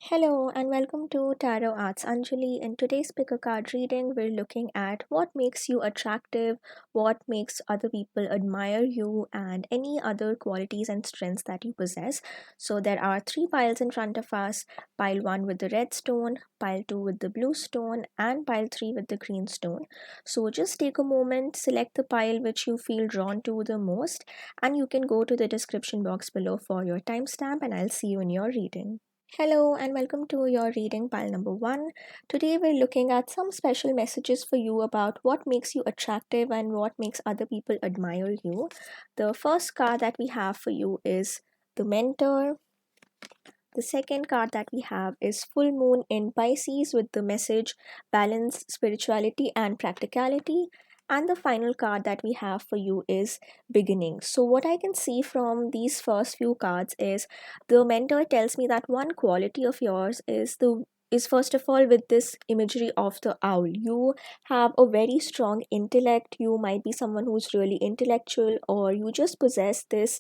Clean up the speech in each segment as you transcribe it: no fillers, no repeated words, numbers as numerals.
Hello and welcome to Tarot Arts Anjali. In today's pick a card reading, we're looking at what makes you attractive, what makes other people admire you, and any other qualities and strengths that you possess. So, there are three piles in front of us: pile one with the red stone, pile two with the blue stone, and pile three with the green stone. So, just take a moment, select the pile which you feel drawn to the most, and you can go to the description box below for your timestamp, and I'll see you in your reading. Hello and welcome to your reading pile number one. Today we're looking at some special messages for you about what makes you attractive and what makes other people admire you. The first card that we have for you is the Mentor. The second card that we have is Full Moon in Pisces with the message balance, spirituality, and practicality. And the final card that we have for you is Beginning. So, what I can see from these first few cards is the mentor tells me that one quality of yours is first of all with this imagery of the owl. You have a very strong intellect. You might be someone who's really intellectual, or you just possess this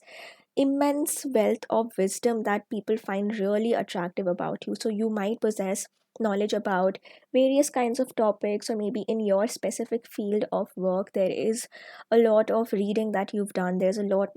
immense wealth of wisdom that people find really attractive about you. So you might possess knowledge about various kinds of topics, or maybe in your specific field of work there is a lot of reading that you've done. There's a lot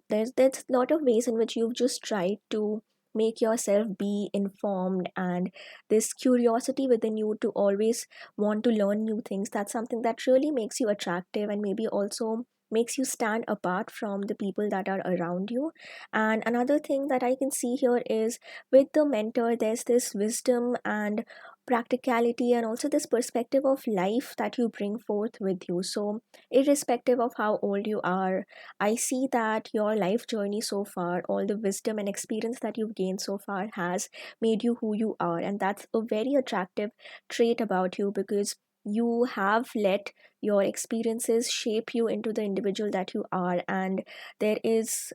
of ways in which you've just tried to make yourself be informed, and this curiosity within you to always want to learn new things, that's something that really makes you attractive and maybe also makes you stand apart from the people that are around you. And another thing that I can see here is with the mentor, there's this wisdom and practicality and also this perspective of life that you bring forth with you. So, irrespective of how old you are, I see that your life journey so far, all the wisdom and experience that you've gained so far, has made you who you are. And that's a very attractive trait about you because you have let your experiences shape you into the individual that you are. And there is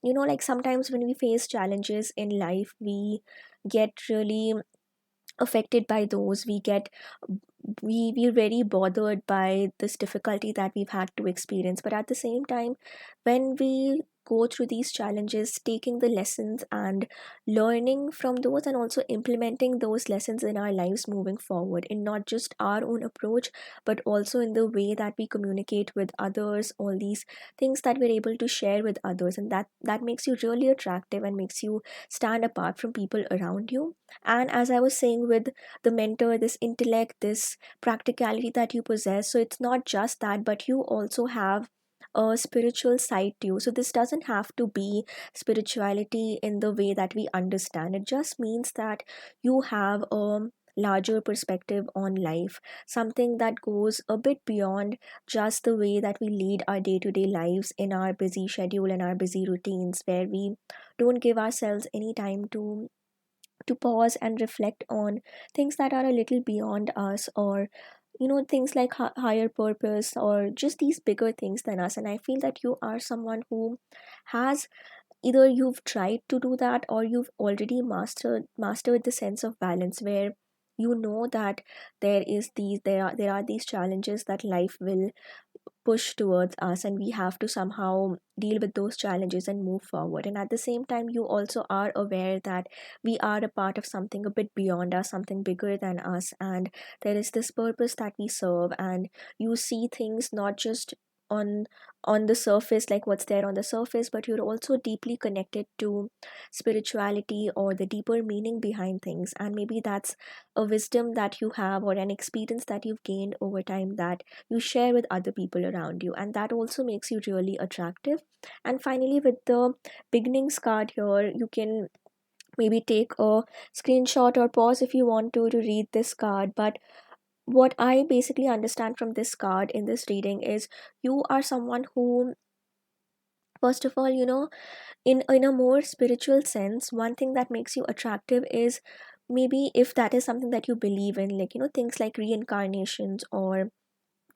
like sometimes when we face challenges in life, we get really affected by those. We're very bothered by this difficulty that we've had to experience, but at the same time, when we go through these challenges, taking the lessons and learning from those and also implementing those lessons in our lives moving forward, in not just our own approach but also in the way that we communicate with others, all these things that we're able to share with others, and that makes you really attractive and makes you stand apart from people around you. And as I was saying, with the mentor, this intellect, this practicality that you possess, so it's not just that, but you also have a spiritual side to you. So this doesn't have to be spirituality in the way that we understand. It just means that you have a larger perspective on life, something that goes a bit beyond just the way that we lead our day-to-day lives in our busy schedule and our busy routines, where we don't give ourselves any time to pause and reflect on things that are a little beyond us, or things like higher purpose, or just these bigger things than us. And I feel that you are someone who has, either you've tried to do that or you've already mastered the sense of balance, where you know that there are these challenges that life will push towards us, and we have to somehow deal with those challenges and move forward. And at the same time, you also are aware that we are a part of something a bit beyond us, something bigger than us, and there is this purpose that we serve. And you see things not just on on the surface, like what's there on the surface, but you're also deeply connected to spirituality or the deeper meaning behind things. And maybe that's a wisdom that you have or an experience that you've gained over time that you share with other people around you, and that also makes you really attractive. And finally, with the beginnings card here, you can maybe take a screenshot or pause if you want to read this card. But what I basically understand from this card in this reading is you are someone who, first of all, in a more spiritual sense, one thing that makes you attractive is, maybe if that is something that you believe in, like things like reincarnations or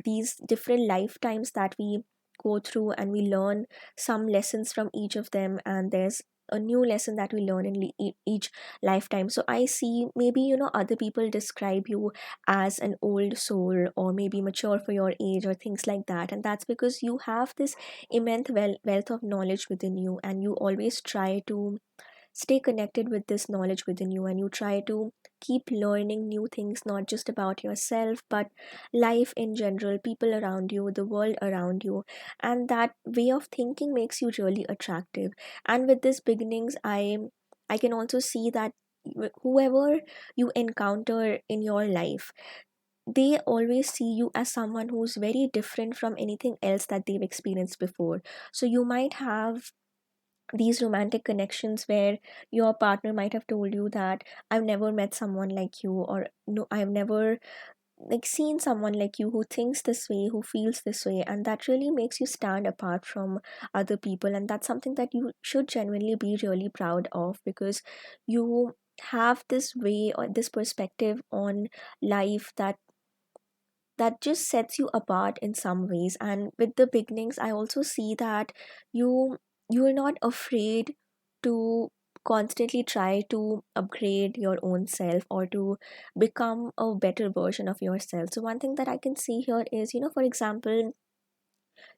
these different lifetimes that we go through, and we learn some lessons from each of them, and there's a new lesson that we learn in each lifetime. So I see, maybe other people describe you as an old soul, or maybe mature for your age, or things like that. And that's because you have this immense wealth of knowledge within you, and you always try to stay connected with this knowledge within you, and you try to keep learning new things, not just about yourself but life in general, people around you, the world around you. And that way of thinking makes you really attractive. And with these beginnings, I can also see that whoever you encounter in your life, they always see you as someone who's very different from anything else that they've experienced before. So you might have these romantic connections where your partner might have told you that I've never met someone like you, or no, I've never like seen someone like you who thinks this way, who feels this way, and that really makes you stand apart from other people. And that's something that you should genuinely be really proud of, because you have this way or this perspective on life that just sets you apart in some ways. And with the beginnings, I also see that you you are not afraid to constantly try to upgrade your own self or to become a better version of yourself. So one thing that I can see here is, for example,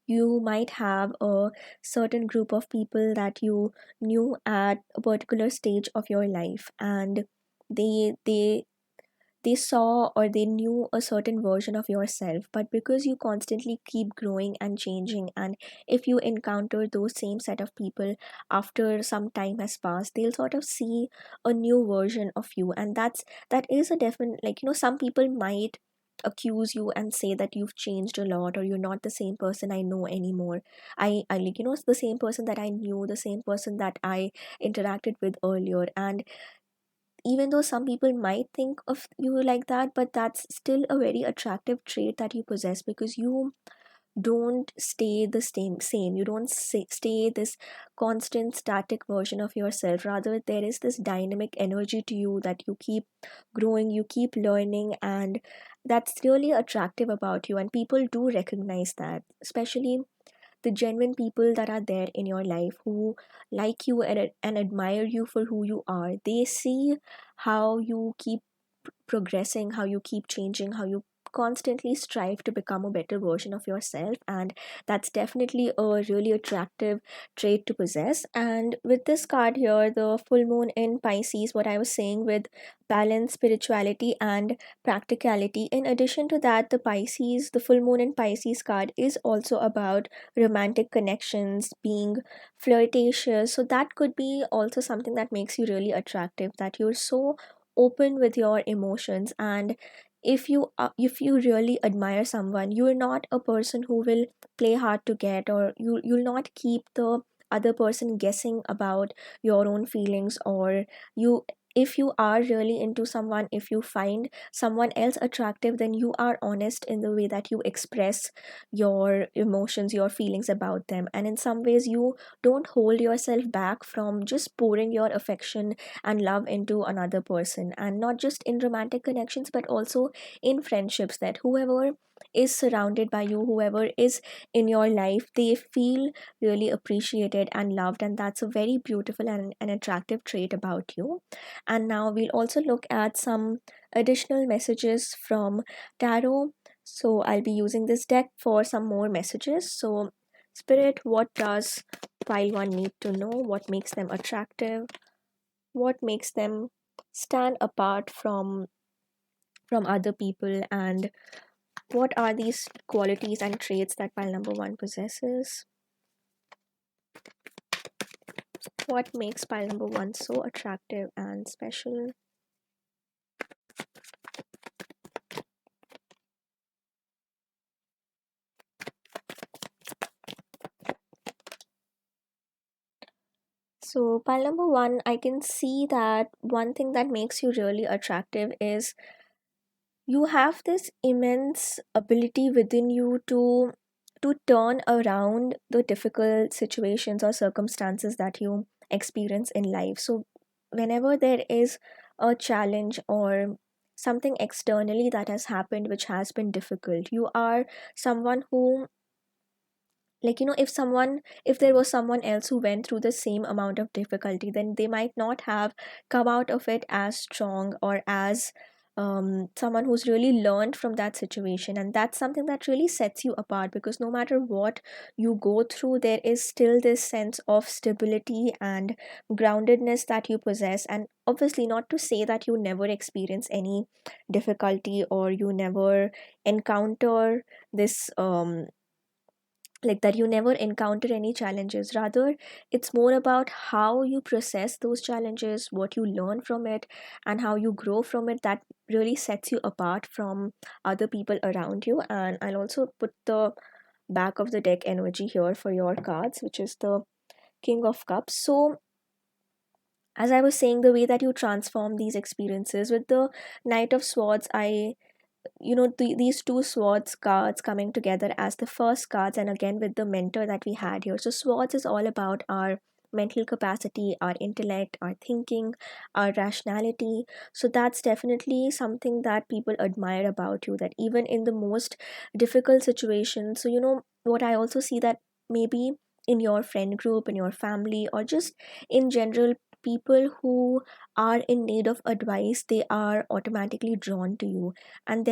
you might have a certain group of people that you knew at a particular stage of your life, and they saw or they knew a certain version of yourself. But because you constantly keep growing and changing, and if you encounter those same set of people after some time has passed, they'll sort of see a new version of you. And that is a definite, some people might accuse you and say that you've changed a lot, or you're not the same person I know anymore. I like, the same person that I knew, the same person that I interacted with earlier. And even though some people might think of you like that, but that's still a very attractive trait that you possess, because you don't stay the same. You don't stay this constant static version of yourself. Rather, there is this dynamic energy to you that you keep growing, you keep learning, and that's really attractive about you. And people do recognize that, especially the genuine people that are there in your life who like you and admire you for who you are. They see how you keep progressing, how you keep changing, how you constantly strive to become a better version of yourself. And that's definitely a really attractive trait to possess. And with this card here, the full moon in Pisces, what I was saying with balance, spirituality, and practicality, in addition to that, the full moon in Pisces card is also about romantic connections, being flirtatious. So that could be also something that makes you really attractive, that you're so open with your emotions. And if you really admire someone, you're not a person who will play hard to get, or you'll not keep the other person guessing about your own feelings. Or you if you are really into someone, if you find someone else attractive, then you are honest in the way that you express your emotions, your feelings about them. And in some ways, you don't hold yourself back from just pouring your affection and love into another person. And not just in romantic connections, but also in friendships, that whoever is surrounded by you, whoever is in your life, they feel really appreciated and loved. And that's a very beautiful and an attractive trait about you. And now we'll also look at some additional messages from tarot. So I'll be using this deck for some more messages. So Spirit, what does pile one need to know? What makes them attractive? What makes them stand apart from other people? And what are these qualities and traits that pile number one possesses? What makes pile number one so attractive and special? So pile number one, I can see that one thing that makes you really attractive is you have this immense ability within you to turn around the difficult situations or circumstances that you experience in life. So whenever there is a challenge or something externally that has happened which has been difficult, you are someone who, if there was someone else who went through the same amount of difficulty, then they might not have come out of it as strong or as someone who's really learned from that situation. And that's something that really sets you apart, because no matter what you go through, there is still this sense of stability and groundedness that you possess. And obviously, not to say that you never experience any difficulty or you never encounter this like that you never encounter any challenges. Rather, it's more about how you process those challenges, what you learn from it, and how you grow from it, that really sets you apart from other people around you. And I'll also put the back of the deck energy here for your cards, which is the King of Cups. So as I was saying, the way that you transform these experiences with the Knight of Swords, these two swords cards coming together as the first cards, and again with the mentor that we had here. So swords is all about our mental capacity, our intellect, our thinking, our rationality. So that's definitely something that people admire about you, that even in the most difficult situations. So what I also see, that maybe in your friend group, in your family, or just in general, people who are in need of advice, they are automatically drawn to you. And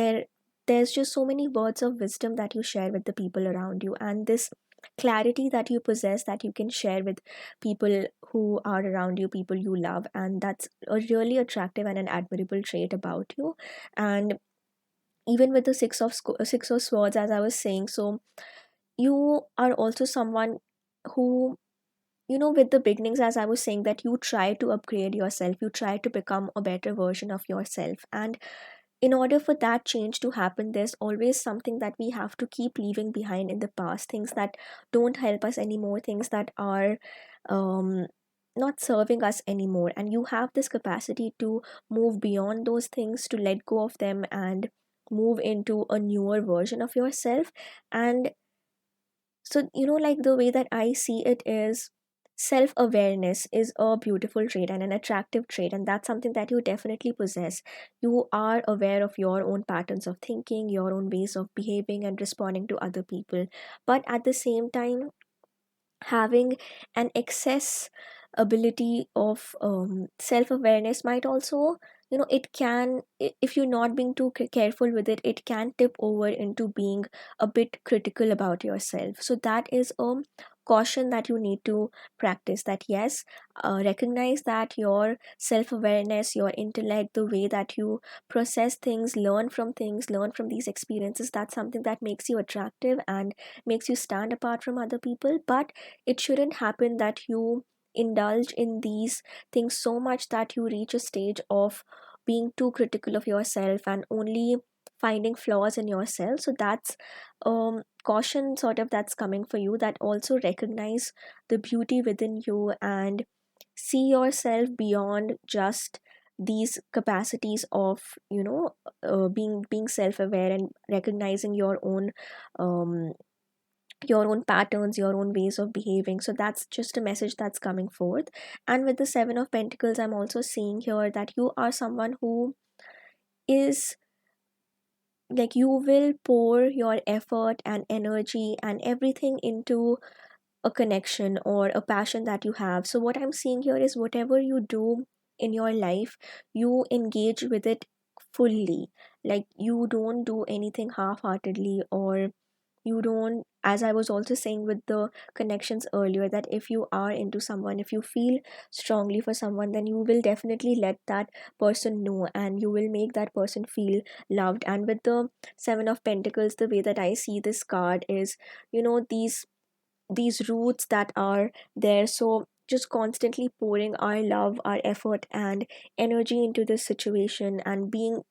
there's just so many words of wisdom that you share with the people around you, and this clarity that you possess, that you can share with people who are around you, people you love. And that's a really attractive and an admirable trait about you. And even with the six of swords, as I was saying, so you are also someone who, with the beginnings, as I was saying, that you try to upgrade yourself, you try to become a better version of yourself. And in order for that change to happen, there's always something that we have to keep leaving behind in the past, things that don't help us anymore, things that are um, not serving us anymore. And you have this capacity to move beyond those things, to let go of them and move into a newer version of yourself. And so, like the way that I see it is, self awareness is a beautiful trait and an attractive trait, and that's something that you definitely possess. You are aware of your own patterns of thinking, your own ways of behaving and responding to other people. But at the same time, having an excess ability of self-awareness might also, it can, if you're not being too careful with it, it can tip over into being a bit critical about yourself. So that is a caution that you need to practice, that yes, recognize that your self-awareness, your intellect, the way that you process things, learn from these experiences, that's something that makes you attractive and makes you stand apart from other people. But it shouldn't happen that you indulge in these things so much that you reach a stage of being too critical of yourself and only finding flaws in yourself. So that's caution sort of that's coming for you, that also recognize the beauty within you and see yourself beyond just these capacities of, being self-aware and recognizing um your own patterns, your own ways of behaving. So that's just a message that's coming forth. And with the Seven of Pentacles, I'm also seeing here that you are someone who is, like, you will pour your effort and energy and everything into a connection or a passion that you have. So what I'm seeing here is, whatever you do in your life, you engage with it fully. Like, you don't do anything half-heartedly, or you don't, as I was also saying with the connections earlier, that if you are into someone, if you feel strongly for someone, then you will definitely let that person know and you will make that person feel loved. And with the Seven of Pentacles, the way that I see this card is, these roots that are there. So just constantly pouring our love, our effort and energy into this situation, and being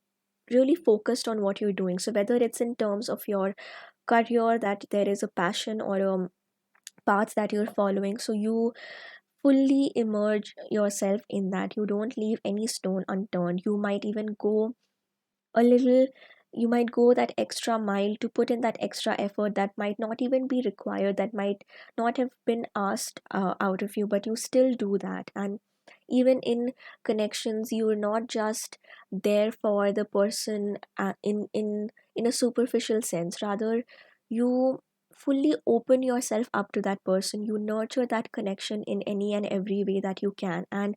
really focused on what you're doing. So whether it's in terms of your career, that there is a passion or a path that you're following, so you fully immerse yourself in that. You don't leave any stone unturned. You might even go a little, you might go that extra mile to put in that extra effort that might not even be required, that might not have been asked out of you, but you still do that. And even in connections, you're not just there for the person in a superficial sense. Rather, you fully open yourself up to that person. You nurture that connection in any and every way that you can, and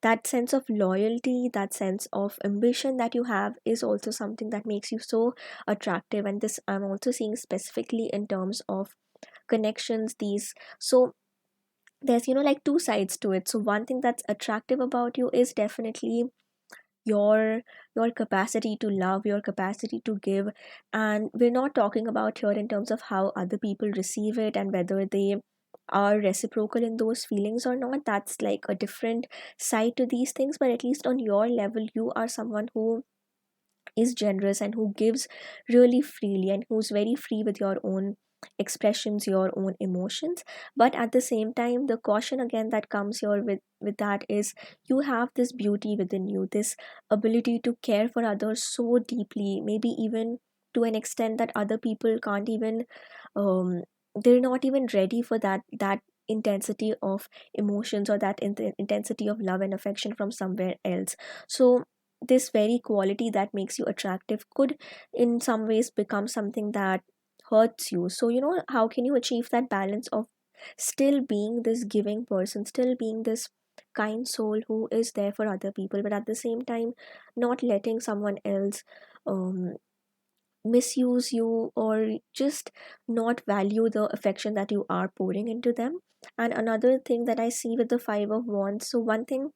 that sense of loyalty, that sense of ambition that you have is also something that makes you so attractive. And this I'm also seeing specifically in terms of connections these. So there's, like, two sides to it. So one thing that's attractive about you is definitely your your capacity to love, your capacity to give. And we're not talking about here in terms of how other people receive it and whether they are reciprocal in those feelings or not. That's like a different side to these things. But at least on your level, you are someone who is generous and who gives really freely and who's very free with your own expressions, your own emotions. But at the same time, the caution again that comes here with that is you have this beauty within you, this ability to care for others so deeply, maybe even to an extent that other people can't even they're not even ready for that intensity of emotions, or that intensity of love and affection from somewhere else. So this very quality that makes you attractive could in some ways become something that hurts you. So how can you achieve that balance of still being this giving person, still being this kind soul who is there for other people, but at the same time not letting someone else um misuse you, or just not value the affection that you are pouring into them. And another thing that I see with the five of wands, so one thing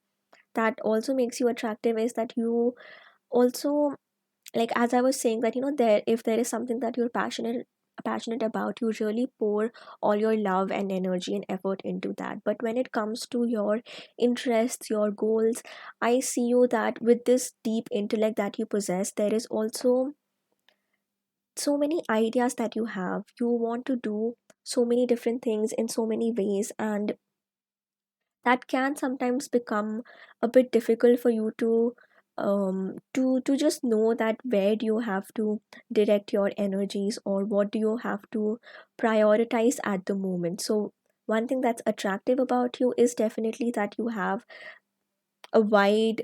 that also makes you attractive is that you also, like as I was saying, that there, if there is something that you're passionate about, you really pour all your love and energy and effort into that. But when it comes to your interests, your goals, I see you that with this deep intellect that you possess, there is also so many ideas that you have. You want to do so many different things in so many ways, and that can sometimes become a bit difficult for you to just know that where do you have to direct your energies, or what do you have to prioritize at the moment. So one thing that's attractive about you is definitely that you have a wide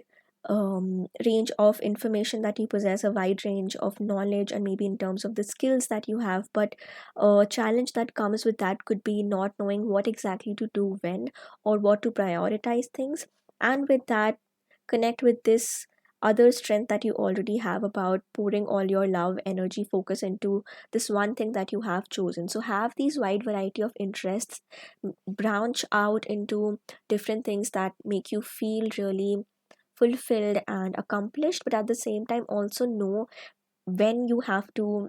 range of information that you possess, a wide range of knowledge, and maybe in terms of the skills that you have. But a challenge that comes with that could be not knowing what exactly to do when, or what to prioritize things. And with that, connect with this other strength that you already have about pouring all your love, energy, focus into this one thing that you have chosen. So have these wide variety of interests, branch out into different things that make you feel really fulfilled and accomplished, but at the same time also know when you have to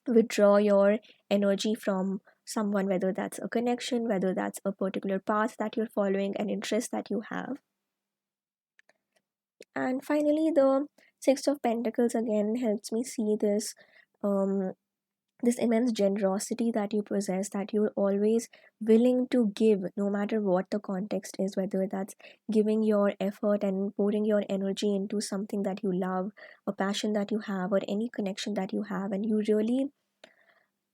withdraw your energy from someone, whether that's a connection, whether that's a particular path that you're following, an interest that you have. And finally, the Six of Pentacles again helps me see um this immense generosity that you possess, that you're always willing to give no matter what the context is, whether that's giving your effort and pouring your energy into something that you love, a passion that you have, or any connection that you have. And you really,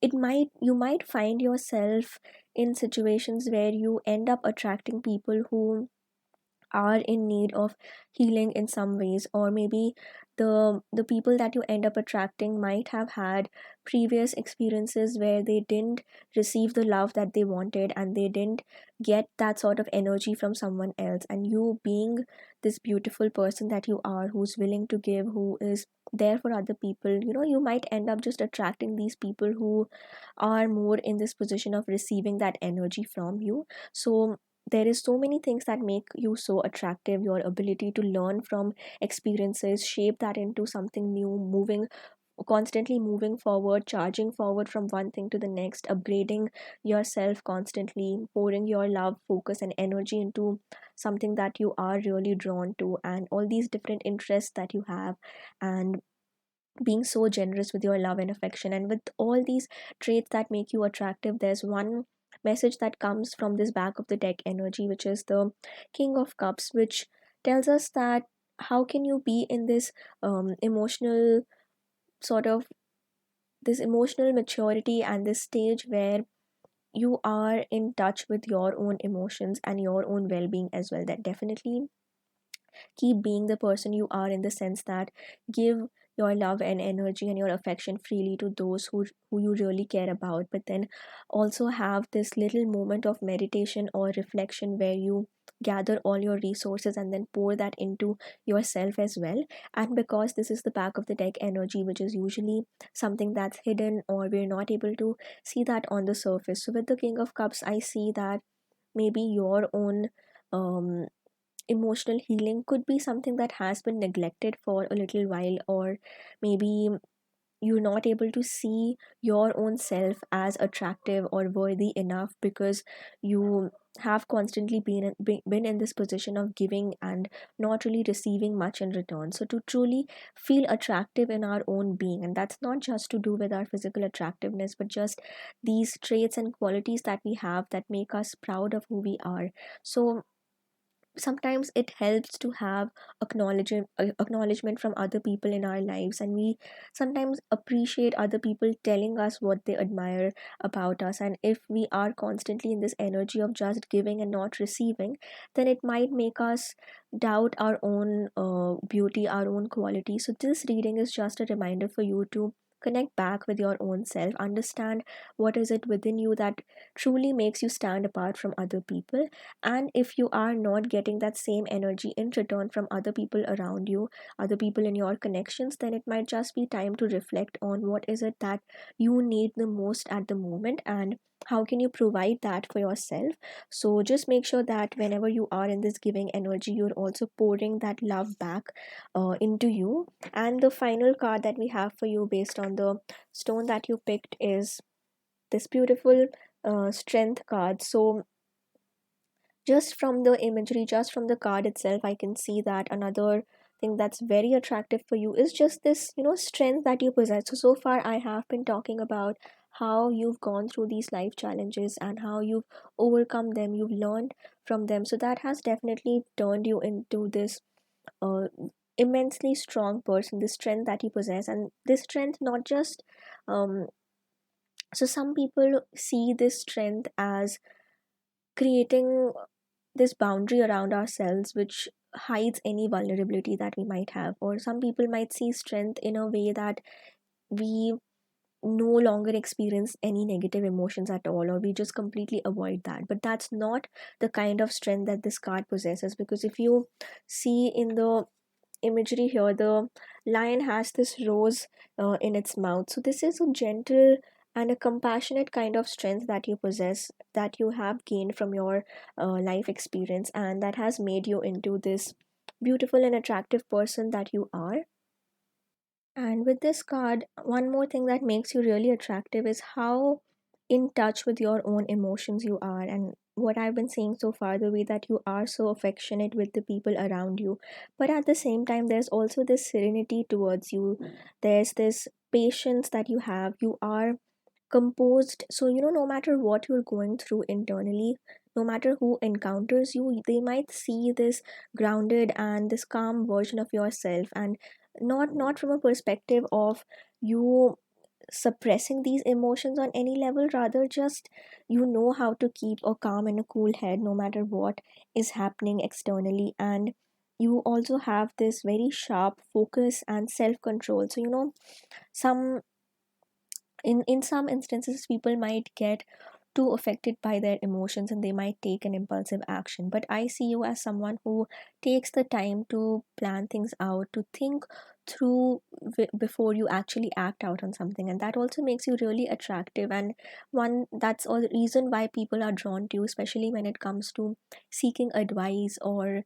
you might find yourself in situations where you end up attracting people who are in need of healing in some ways, or maybe the people that you end up attracting might have had previous experiences where they didn't receive the love that they wanted, and they didn't get that sort of energy from someone else. And you, being this beautiful person that you are, who's willing to give, who is there for other people, you might end up just attracting these people who are more in this position of receiving that energy from you. So there is so many things that make you so attractive. Your ability to learn from experiences, shape that into something new, constantly moving forward, charging forward from one thing to the next, upgrading yourself constantly, pouring your love, focus, and energy into something that you are really drawn to, and all these different interests that you have, and being so generous with your love and affection. And with all these traits that make you attractive, there's one message that comes from this back of the deck energy, which is the King of Cups, which tells us that how can you be in this emotional sort of this emotional maturity and this stage where you are in touch with your own emotions and your own well-being as well. That definitely keep being the person you are, in the sense that give your love and energy and your affection freely to those who you really care about, but then also have this little moment of meditation or reflection where you gather all your resources and then pour that into yourself as well. And because this is the back of the deck energy, which is usually something that's hidden or we're not able to see that on the surface. So with the King of Cups, I see that maybe your own um, emotional healing could be something that has been neglected for a little while, or maybe you're not able to see your own self as attractive or worthy enough because you have constantly been in this position of giving and not really receiving much in return. So to truly feel attractive in our own being, and that's not just to do with our physical attractiveness, but just these traits and qualities that we have that make us proud of who we are. So sometimes it helps to have acknowledgement from other people in our lives, and we sometimes appreciate other people telling us what they admire about us. And if we are constantly in this energy of just giving and not receiving, then it might make us doubt our own beauty, our own quality. So this reading is just a reminder for you to connect back with your own self, understand what is it within you that truly makes you stand apart from other people. And if you are not getting that same energy in return from other people around you, other people in your connections, then it might just be time to reflect on what is it that you need the most at the moment, and how can you provide that for yourself. So just make sure that whenever you are in this giving energy, you're also pouring that love back into you. And the final card that we have for you based on the stone that you picked is this beautiful strength card. So just from the imagery, just from the card itself, I can see that another thing that's very attractive for you is just this, strength that you possess. So far I have been talking about how you've gone through these life challenges and how you've overcome them, you've learned from them. So that has definitely turned you into this uh, immensely strong person, this strength that you possess. And this strength not just so some people see this strength as creating this boundary around ourselves which hides any vulnerability that we might have, or some people might see strength in a way that we no longer experience any negative emotions at all, or we just completely avoid that. But that's not the kind of strength that this card possesses, because if you see in the imagery here, the lion has this rose in its mouth. So this is a gentle and a compassionate kind of strength that you possess, that you have gained from your life experience, and that has made you into this beautiful and attractive person that you are. And with this card, one more thing that makes you really attractive is how in touch with your own emotions you are. And what I've been saying so far, the way that you are so affectionate with the people around you. But at the same time, there's also this serenity towards you. There's this patience that you have. You are composed. So, no matter what you're going through internally, no matter who encounters you, they might see this grounded and this calm version of yourself, and not from a perspective of you suppressing these emotions on any level, rather just you know how to keep a calm and a cool head no matter what is happening externally. And you also have this very sharp focus and self control. So some in some instances people might get too affected by their emotions and they might take an impulsive action, but I see you as someone who takes the time to plan things out, to think through before you actually act out on something, and that also makes you really attractive. And one that's all the reason why people are drawn to you, especially when it comes to seeking advice or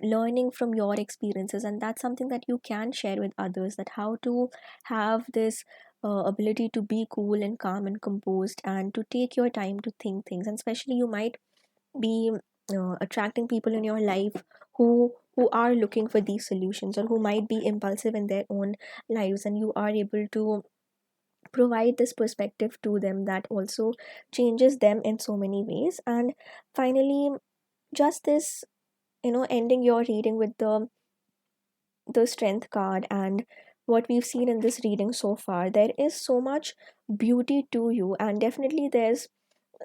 learning from your experiences. And that's something that you can share with others, that how to have this ability to be cool and calm and composed and to take your time to think things. And especially you might be attracting people in your life who are looking for these solutions, or who might be impulsive in their own lives, and you are able to provide this perspective to them that also changes them in so many ways. And finally, just this, ending your reading with the strength card and what we've seen in this reading so far, there is so much beauty to you, and definitely there's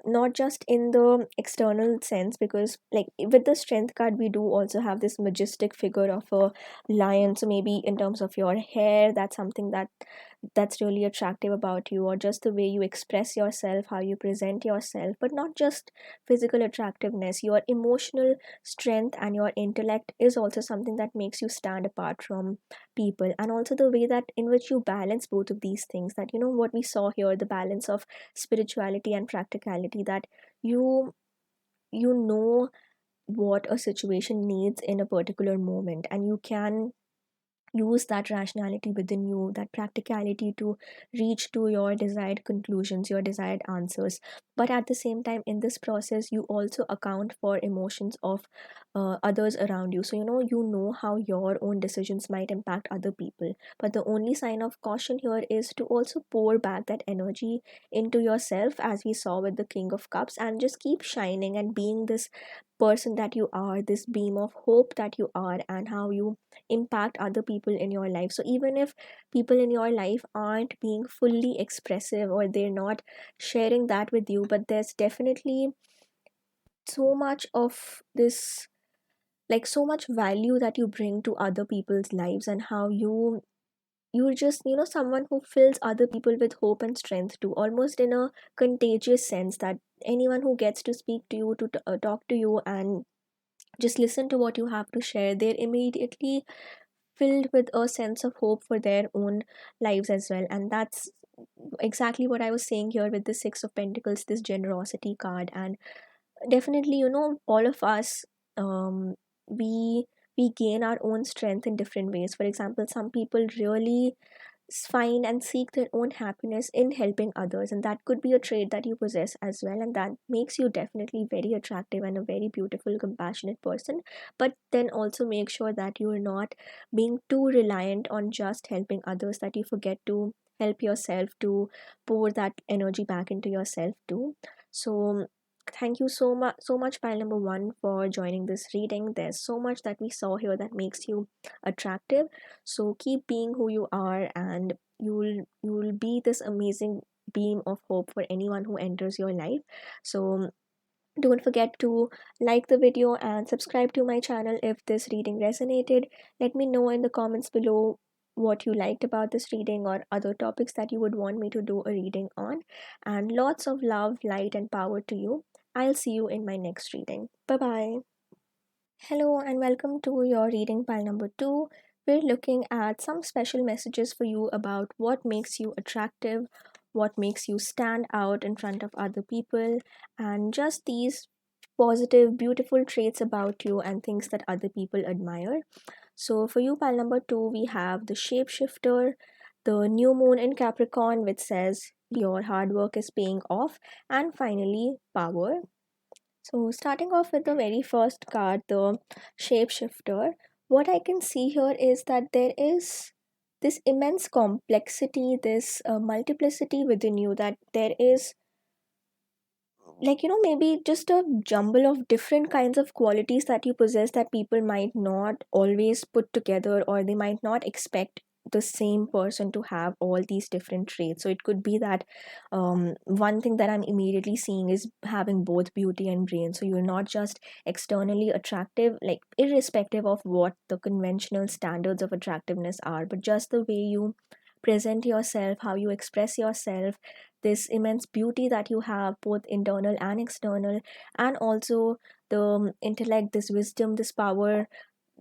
not just in the external sense, because like with the strength card we do also have this majestic figure of a lion. So maybe in terms of your hair, that's something that's really attractive about you, or just the way you express yourself, how you present yourself. But not just physical attractiveness, your emotional strength and your intellect is also something that makes you stand apart from people. And also the way that in which you balance both of these things, that what we saw here, the balance of spirituality and practicality, that you you know what a situation needs in a particular moment, and you can use that rationality within you, that practicality, to reach to your desired conclusions, your desired answers. But at the same time, in this process, you also account for emotions of others around you. So you know how your own decisions might impact other people, but the only sign of caution here is to also pour back that energy into yourself, as we saw with the King of Cups, and just keep shining and being this person that you are, this beam of hope that you are, and how you impact other people in your life. So even if people in your life aren't being fully expressive, or they're not sharing that with you, but there's definitely so much of this, like so much value that you bring to other people's lives, and how you're just someone who fills other people with hope and strength too, almost in a contagious sense, that anyone who gets to speak to you, to talk to you, and just listen to what you have to share, they're immediately filled with a sense of hope for their own lives as well. And that's exactly what I was saying here with the Six of Pentacles, this generosity card. And definitely, all of us, we we gain our own strength in different ways. For example, some people really find and seek their own happiness in helping others, and that could be a trait that you possess as well, and that makes you definitely very attractive and a very beautiful, compassionate person. But then also make sure that you are not being too reliant on just helping others, that you forget to help yourself, to pour that energy back into yourself too. So thank you so much, pile number one, for joining this reading. There's so much that we saw here that makes you attractive. So keep being who you are, and you'll be this amazing beam of hope for anyone who enters your life. So don't forget to like the video and subscribe to my channel if this reading resonated. Let me know in the comments below what you liked about this reading, or other topics that you would want me to do a reading on. And lots of love, light, and power to you. I'll see you in my next reading. Bye bye. Hello and welcome to your reading pile number two. We're looking at some special messages for you about what makes you attractive, what makes you stand out in front of other people, and just these positive, beautiful traits about you and things that other people admire. So, for you, pile number two, we have the shapeshifter, the new moon in Capricorn, which says your hard work is paying off, and finally, power. So, starting off with the very first card, the shapeshifter, what I can see here is that there is this immense complexity, this multiplicity within you, that there is, like, maybe just a jumble of different kinds of qualities that you possess that people might not always put together, or they might not expect the same person to have all these different traits. So it could be that one thing that I'm immediately seeing is having both beauty and brain. So you're not just externally attractive, like irrespective of what the conventional standards of attractiveness are, but just the way you present yourself, how you express yourself, this immense beauty that you have, both internal and external, and also the intellect, this wisdom, this power,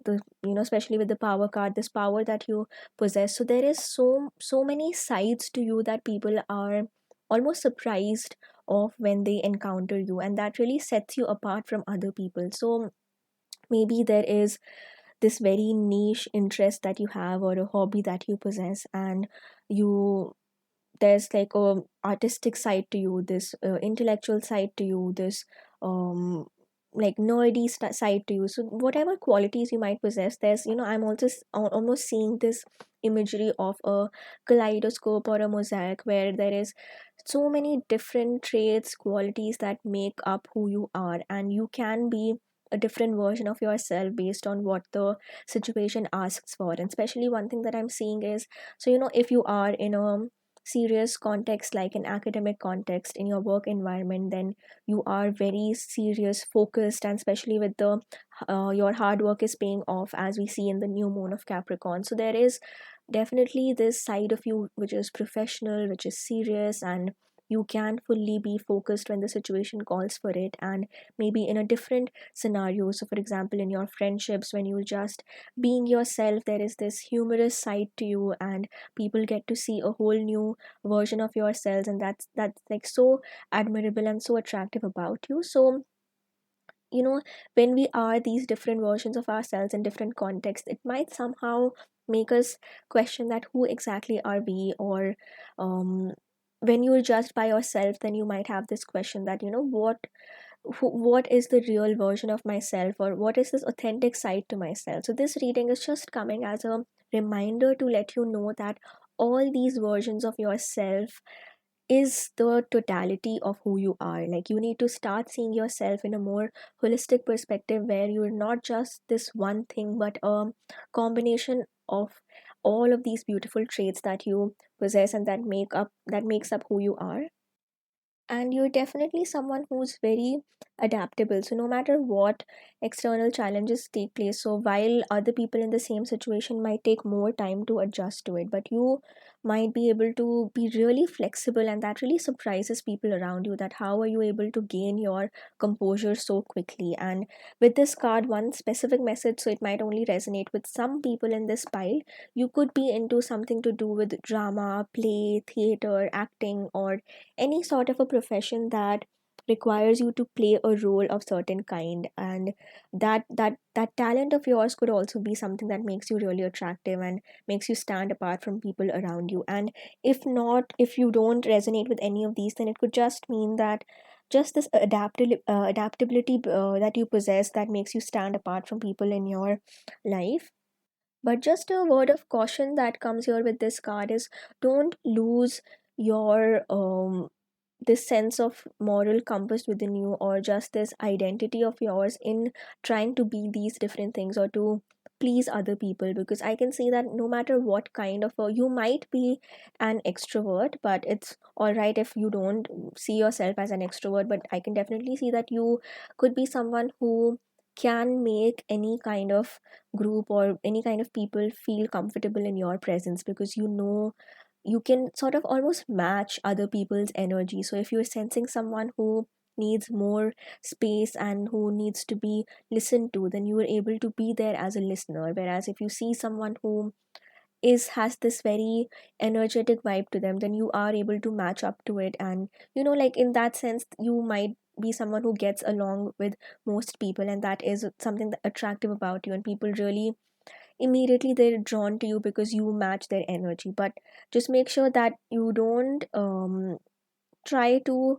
the especially with the power card, this power that you possess. So there is so many sides to you that people are almost surprised of when they encounter you, and that really sets you apart from other people. So maybe there is this very niche interest that you have, or a hobby that you possess, and you there's like a artistic side to you, this intellectual side to you, this um like nerdy side to you. So whatever qualities you might possess, there's I'm also almost seeing this imagery of a kaleidoscope or a mosaic, where there is so many different traits, qualities that make up who you are, and you can be a different version of yourself based on what the situation asks for. And especially one thing that I'm seeing is, so if you are in a serious context, like an academic context in your work environment, then you are very serious, focused, and especially with the your hard work is paying off, as we see in the new moon of Capricorn. So there is definitely this side of you which is professional, which is serious, and you can fully be focused when the situation calls for it. And maybe in a different scenario, so for example in your friendships, when you just being yourself, there is this humorous side to you, and people get to see a whole new version of yourselves, and that's like so admirable and so attractive about you. So when we are these different versions of ourselves in different contexts, it might somehow make us question that who exactly are we, or um when you're judged by yourself, then you might have this question that what is the real version of myself, or what is this authentic side to myself. So this reading is just coming as a reminder to let you know that all these versions of yourself is the totality of who you are. Like, you need to start seeing yourself in a more holistic perspective, where you're not just this one thing, but a combination of all of these beautiful traits that you possess, and that makes up who you are. And you're definitely someone who's very adaptable, so no matter what external challenges take place, so while other people in the same situation might take more time to adjust to it, but you might be able to be really flexible, and that really surprises people around you, that how are you able to gain your composure so quickly. And with this card, one specific message, so it might only resonate with some people in this pile. You could be into something to do with drama, play, theater, acting, or any sort of a profession that requires you to play a role of certain kind. And that talent of yours could also be something that makes you really attractive and makes you stand apart from people around you. And if not, if you don't resonate with any of these, then it could just mean that just this adaptability that you possess, that makes you stand apart from people in your life. But just a word of caution that comes here with this card is, don't lose your this sense of moral compass within you, or just this identity of yours in trying to be these different things or to please other people. Because I can see that no matter what kind of you might be an extrovert, but it's all right if you don't see yourself as an extrovert, but I can definitely see that you could be someone who can make any kind of group or any kind of people feel comfortable in your presence, because you can sort of almost match other people's energy. So if you're sensing someone who needs more space and who needs to be listened to, then you are able to be there as a listener. Whereas if you see someone who has this very energetic vibe to them, then you are able to match up to it. And like, in that sense, you might be someone who gets along with most people, and that is something that attractive about you, and people really immediately they're drawn to you because you match their energy. But just make sure that you don't try to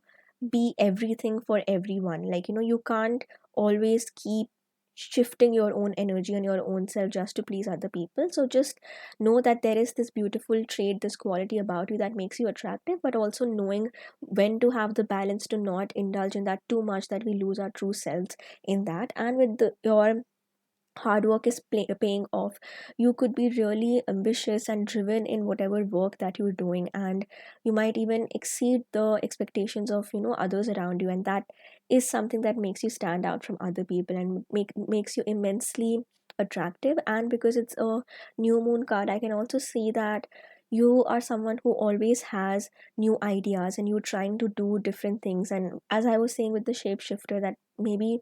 be everything for everyone. Like, you can't always keep shifting your own energy and your own self just to please other people. So just know that there is this beautiful trait, this quality about you that makes you attractive, but also knowing when to have the balance to not indulge in that too much, that we lose our true selves in that. And with your hard work is paying off, you could be really ambitious and driven in whatever work that you're doing, and you might even exceed the expectations of others around you. And that is something that makes you stand out from other people and makes you immensely attractive. And because it's a new moon card, I can also see that you are someone who always has new ideas, and you're trying to do different things. And as I was saying with the shapeshifter, that maybe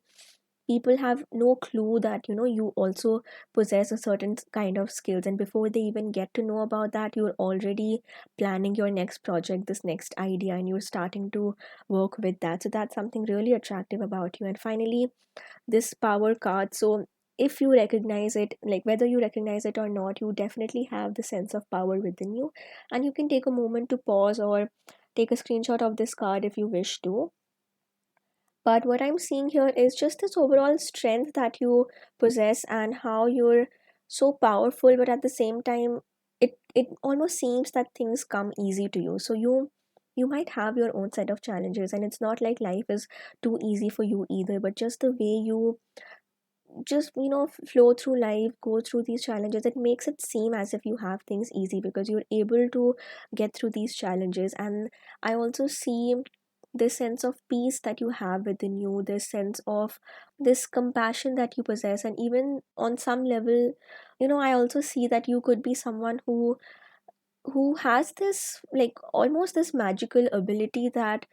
people have no clue that you also possess a certain kind of skills, and before they even get to know about that, you're already planning your next project, this next idea, and you're starting to work with that. So that's something really attractive about you. And finally, this power card, so if you recognize it, like whether you recognize it or not, you definitely have the sense of power within you, and you can take a moment to pause or take a screenshot of this card if you wish to. But what I'm seeing here is just this overall strength that you possess, and how you're so powerful, but at the same time, it almost seems that things come easy to you. So you might have your own set of challenges, and it's not like life is too easy for you either, but just the way you just flow through life, go through these challenges, it makes it seem as if you have things easy because you're able to get through these challenges. And I also see this sense of peace that you have within you, this sense of this compassion that you possess. And even on some level, I also see that you could be someone who has this, like, almost this magical ability that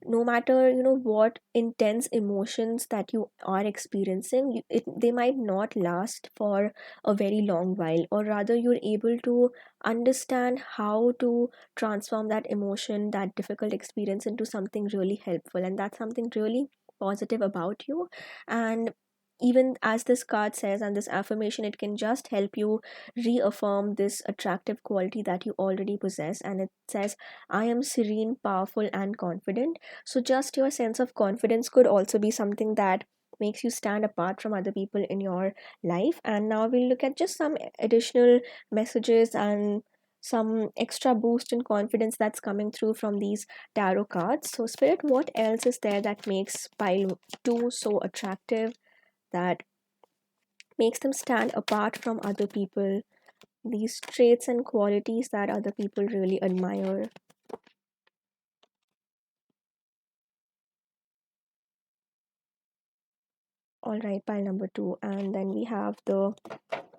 no matter what intense emotions that you are experiencing, they might not last for a very long while, or rather you're able to understand how to transform that emotion, that difficult experience, into something really helpful. And that's something really positive about you. And even as this card says, and this affirmation, it can just help you reaffirm this attractive quality that you already possess. And it says, I am serene, powerful, and confident. So, just your sense of confidence could also be something that makes you stand apart from other people in your life. And now we'll look at just some additional messages and some extra boost in confidence that's coming through from these tarot cards. So, Spirit, what else is there that makes pile 2 so attractive, that makes them stand apart from other people? These traits and qualities that other people really admire. All right, pile number 2. And then we have the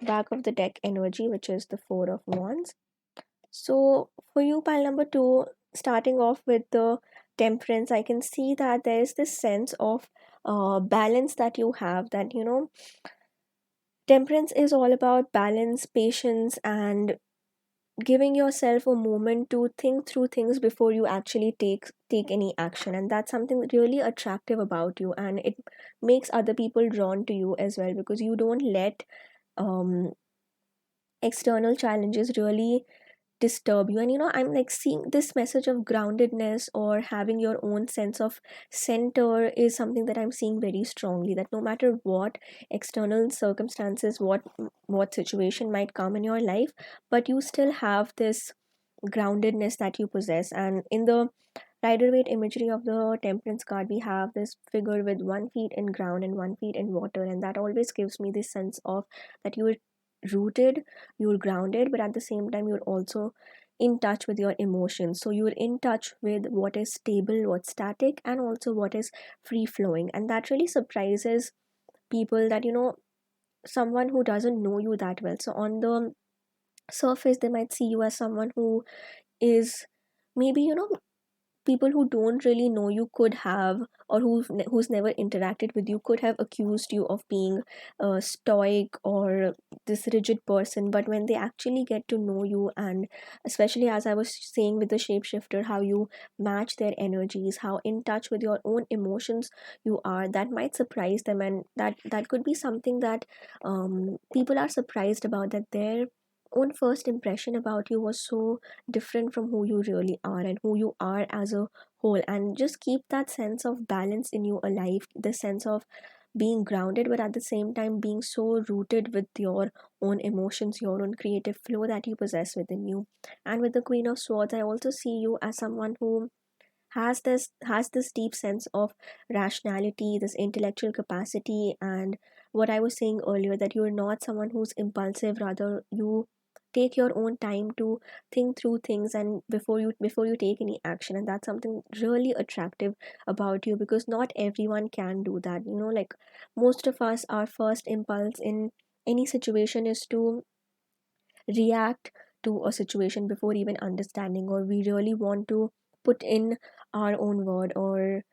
back of the deck energy, which is the Four of Wands. So, for you, pile number 2, starting off with the Temperance, I can see that there's this sense of balance that you have. That, Temperance is all about balance, patience, and giving yourself a moment to think through things before you actually take any action. And that's something really attractive about you, and it makes other people drawn to you as well, because you don't let um external challenges really disturb you. And I'm like seeing this message of groundedness or having your own sense of center is something that I'm seeing very strongly, that no matter what external circumstances, what situation might come in your life, but you still have this groundedness that you possess. And in the Rider Waite imagery of the Temperance card, we have this figure with 1 feet in ground and 1 feet in water, and that always gives me this sense of that you're rooted, you're grounded, but at the same time, you're also in touch with your emotions. So you're in touch with what is stable, what's static, and also what is free flowing. And that really surprises people, that someone who doesn't know you that well. So on the surface, they might see you as someone who is maybe people who don't really know you could have, or who's never interacted with you, could have accused you of being stoic or this rigid person. But when they actually get to know you, and especially as I was saying with the shapeshifter, how you match their energies, how in touch with your own emotions you are, that might surprise them. And that could be something that people are surprised about, that their own first impression about you was so different from who you really are and who you are as a whole. And just keep that sense of balance in you alive, the sense of being grounded, but at the same time being so rooted with your own emotions, your own creative flow that you possess within you. And with the Queen of Swords, I also see you as someone who has this deep sense of rationality, this intellectual capacity. And what I was saying earlier, that you're not someone who's impulsive, rather you take your own time to think through things, and before you take any action. And that's something really attractive about you, because not everyone can do that. Like, most of us, our first impulse in any situation is to react to a situation before even understanding, or we really want to put in our own word, or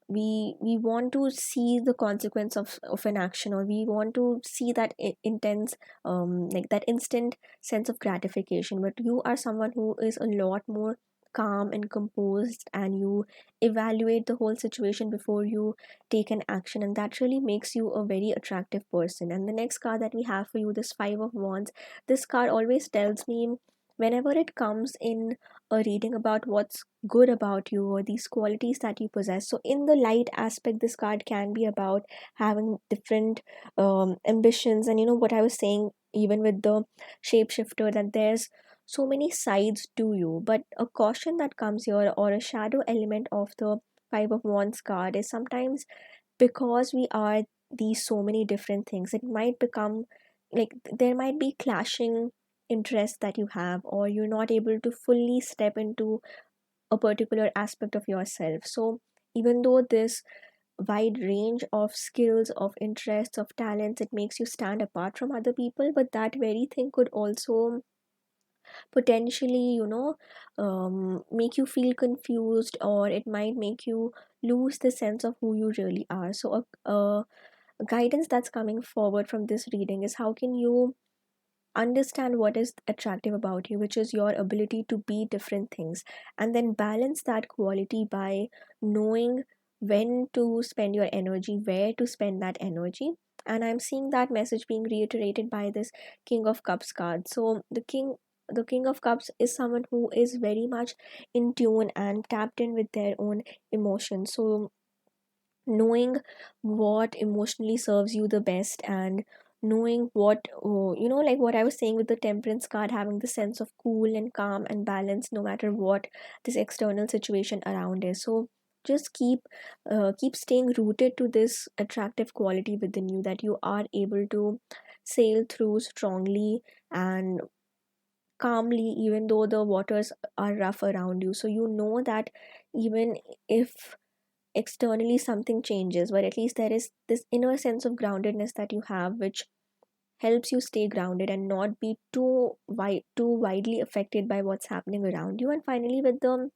we want to see the consequence of an action, or we want to see that intense, like that instant sense of gratification. But you are someone who is a lot more calm and composed, and you evaluate the whole situation before you take an action, and that really makes you a very attractive person. And the next card that we have for you, this Five of Wands, this card always tells me, whenever it comes in a reading about what's good about you or these qualities that you possess. So, in the light aspect, this card can be about having different ambitions. And what I was saying, even with the shapeshifter, that there's so many sides to you. But a caution that comes here, or a shadow element of the Five of Wands card, is sometimes because we are these so many different things. It might become like there might be clashing interests that you have, or you're not able to fully step into a particular aspect of yourself. So even though this wide range of skills, of interests, of talents, it makes you stand apart from other people, but that very thing could also potentially, make you feel confused, or it might make you lose the sense of who you really are. So a guidance that's coming forward from this reading is how can you understand what is attractive about you, which is your ability to be different things, and then balance that quality by knowing when to spend your energy, where to spend that energy. And I'm seeing that message being reiterated by this King of Cups card. So the King of Cups is someone who is very much in tune and tapped in with their own emotions. So knowing what emotionally serves you the best, and knowing what, like what I was saying with the Temperance card, having the sense of cool and calm and balance no matter what this external situation around is. So just keep staying rooted to this attractive quality within you, that you are able to sail through strongly and calmly even though the waters are rough around you. So you know that even if externally something changes, but at least there is this inner sense of groundedness that you have, which helps you stay grounded and not be too widely affected by what's happening around you. And finally, with the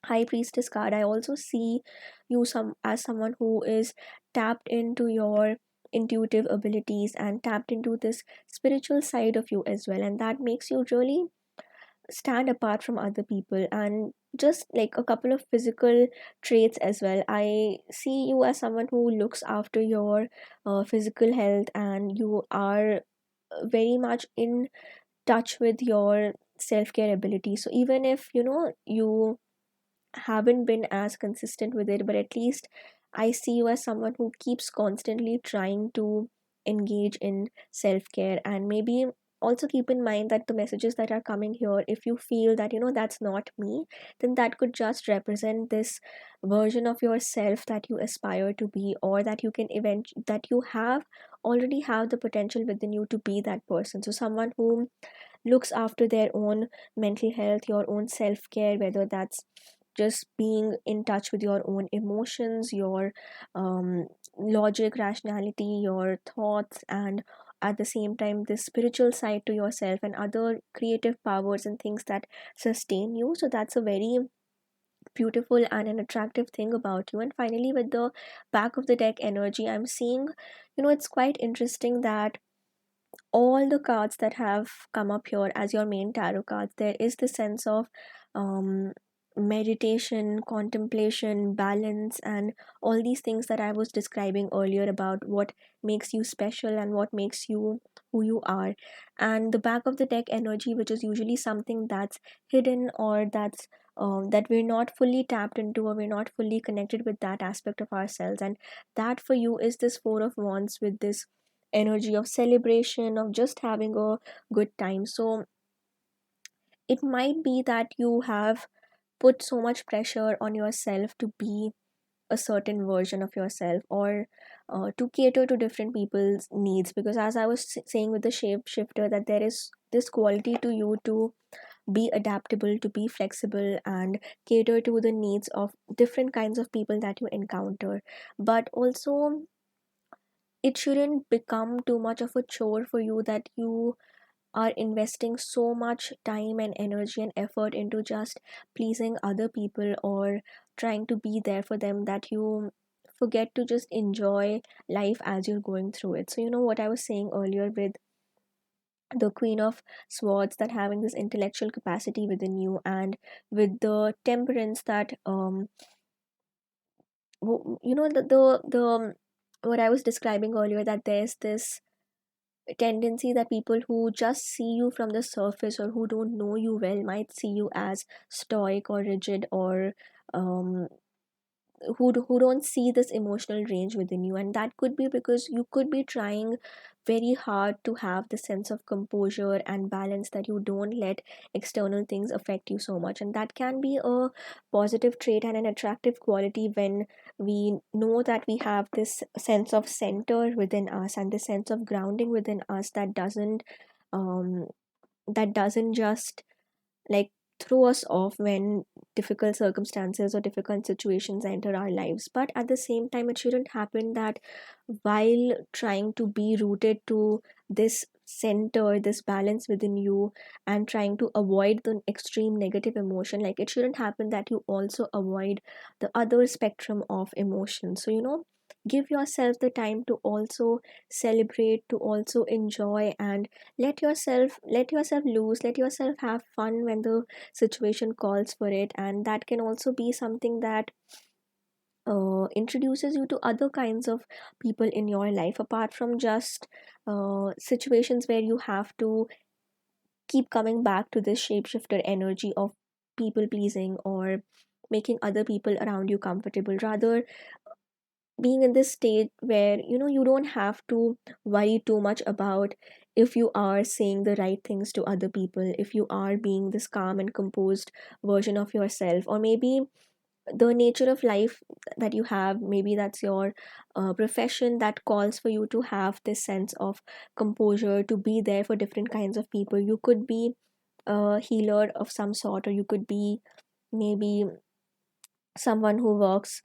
High Priestess card, I also see you some as someone who is tapped into your intuitive abilities and tapped into this spiritual side of you as well, and that makes you really stand apart from other people. And just like a couple of physical traits as well, I see you as someone who looks after your physical health, and you are very much in touch with your self-care ability. So even if you haven't been as consistent with it, but at least I see you as someone who keeps constantly trying to engage in self care. And maybe also keep in mind that the messages that are coming here, if you feel that that's not me, then that could just represent this version of yourself that you aspire to be, or that you can that you have already have the potential within you to be that person. So someone who looks after their own mental health, your own self care, whether that's just being in touch with your own emotions, your logic, rationality, your thoughts, and at the same time, this spiritual side to yourself and other creative powers and things that sustain you. So, that's a very beautiful and an attractive thing about you. And finally, with the back of the deck energy, I'm seeing, it's quite interesting that all the cards that have come up here as your main tarot cards, there is the sense of um, meditation, contemplation, balance, and all these things that I was describing earlier about what makes you special and what makes you who you are. And the back of the deck energy, which is usually something that's hidden, or that we're not fully tapped into, or we're not fully connected with that aspect of ourselves. And that for you is this Four of Wands with this energy of celebration, of just having a good time. So it might be that you have put so much pressure on yourself to be a certain version of yourself, or to cater to different people's needs, because as I was saying with the shape shifter, that there is this quality to you to be adaptable, to be flexible, and cater to the needs of different kinds of people that you encounter. But also it shouldn't become too much of a chore for you, that you are investing so much time and energy and effort into just pleasing other people or trying to be there for them, that you forget to just enjoy life as you're going through it. So what I was saying earlier with the Queen of Swords, that having this intellectual capacity within you, and with the Temperance, that the what I was describing earlier, that there's this tendency that people who just see you from the surface, or who don't know you well, might see you as stoic or rigid, or um, who don't see this emotional range within you. And that could be because you could be trying very hard to have the sense of composure and balance, that you don't let external things affect you so much. And that can be a positive trait and an attractive quality when we know that we have this sense of center within us and this sense of grounding within us, um that doesn't just like throw us off when difficult circumstances or difficult situations enter our lives. But at the same time, it shouldn't happen that while trying to be rooted to this center, this balance within you, and trying to avoid the extreme negative emotion, like it shouldn't happen that you also avoid the other spectrum of emotion. So give yourself the time to also celebrate, to also enjoy, and let yourself loose, let yourself have fun when the situation calls for it. And that can also be something that introduces you to other kinds of people in your life, apart from just situations where you have to keep coming back to this shapeshifter energy of people pleasing or making other people around you comfortable. Rather, being in this state where you don't have to worry too much about if you are saying the right things to other people, if you are being this calm and composed version of yourself, or maybe the nature of life that you have, maybe that's your profession that calls for you to have this sense of composure, to be there for different kinds of people. You could be a healer of some sort, or you could be maybe someone who works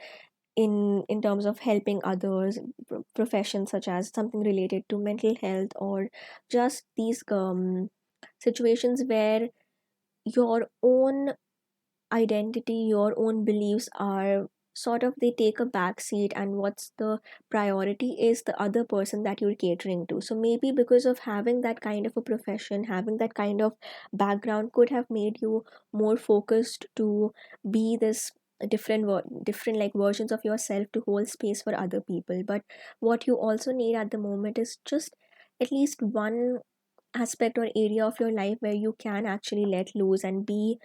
in terms of helping others, professions such as something related to mental health, or just these situations where your own identity, your own beliefs are sort of, they take a back seat, and what's the priority is the other person that you're catering to. So maybe because of having that kind of a profession, having that kind of background could have made you more focused to be this different like versions of yourself to hold space for other people. But what you also need at the moment is just at least one aspect or area of your life where you can actually let loose and be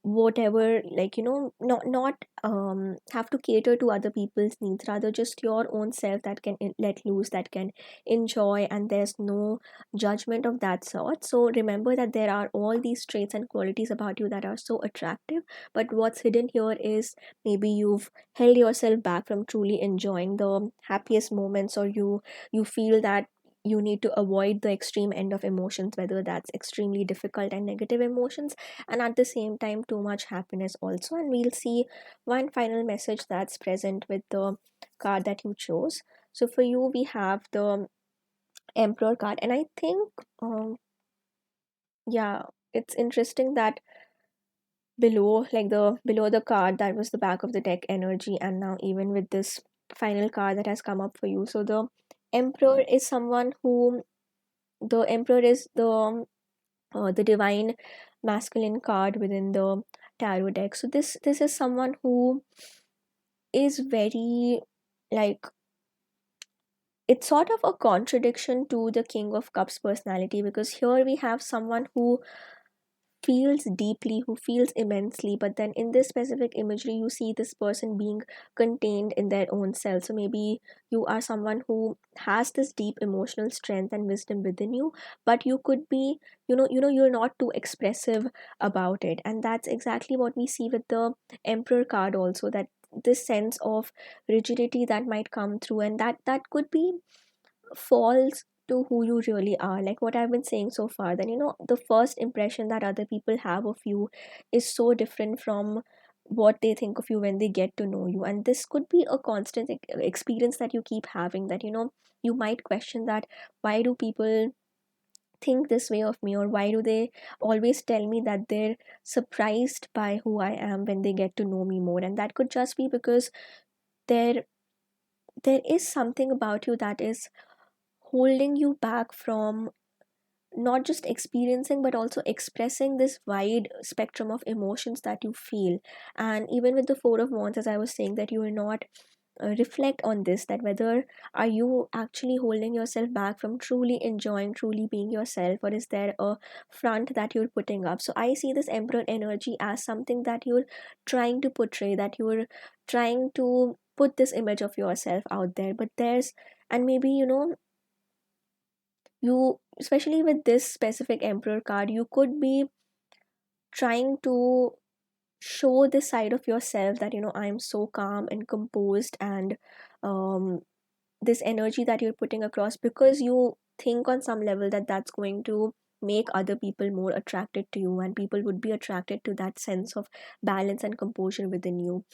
whatever, like not have to cater to other people's needs, rather just your own self that can let loose, that can enjoy, and there's no judgment of that sort. So remember that there are all these traits and qualities about you that are so attractive, but what's hidden here is maybe you've held yourself back from truly enjoying the happiest moments, or you feel that you need to avoid the extreme end of emotions, whether that's extremely difficult and negative emotions, and at the same time too much happiness also. And we'll see one final message that's present with the card that you chose. So for you, we have the Emperor card, and I think yeah, it's interesting that below the card that was the back of the deck energy, and now even with this final card that has come up for you. So the emperor is the divine masculine card within the tarot deck. So this is someone who is very, like, it's sort of a contradiction to the King of Cups personality, because here we have someone who feels deeply, who feels immensely, but then in this specific imagery, you see this person being contained in their own self. So maybe you are someone who has this deep emotional strength and wisdom within you, but you could be, you're not too expressive about it. And that's exactly what we see with the Emperor card also, that this sense of rigidity that might come through, and that could be falls to who you really are, like what I've been saying so far. Then the first impression that other people have of you is so different from what they think of you when they get to know you. And this could be a constant experience that you keep having, that you might question that why do people think this way of me, or why do they always tell me that they're surprised by who I am when they get to know me more. And that could just be because there there is something about you that is holding you back from not just experiencing but also expressing this wide spectrum of emotions that you feel. And even with the Four of Wands, as I was saying, that you are not reflect on this, that whether are you actually holding yourself back from truly enjoying, truly being yourself, or is there a front that you're putting up. So I see this Emperor energy as something that you're trying to portray, that you're trying to put this image of yourself out there, but there's, and maybe You, especially with this specific emperor card, you could be trying to show this side of yourself that, I'm so calm and composed, and um, this energy that you're putting across, because you think on some level that that's going to make other people more attracted to you, and people would be attracted to that sense of balance and composure within you.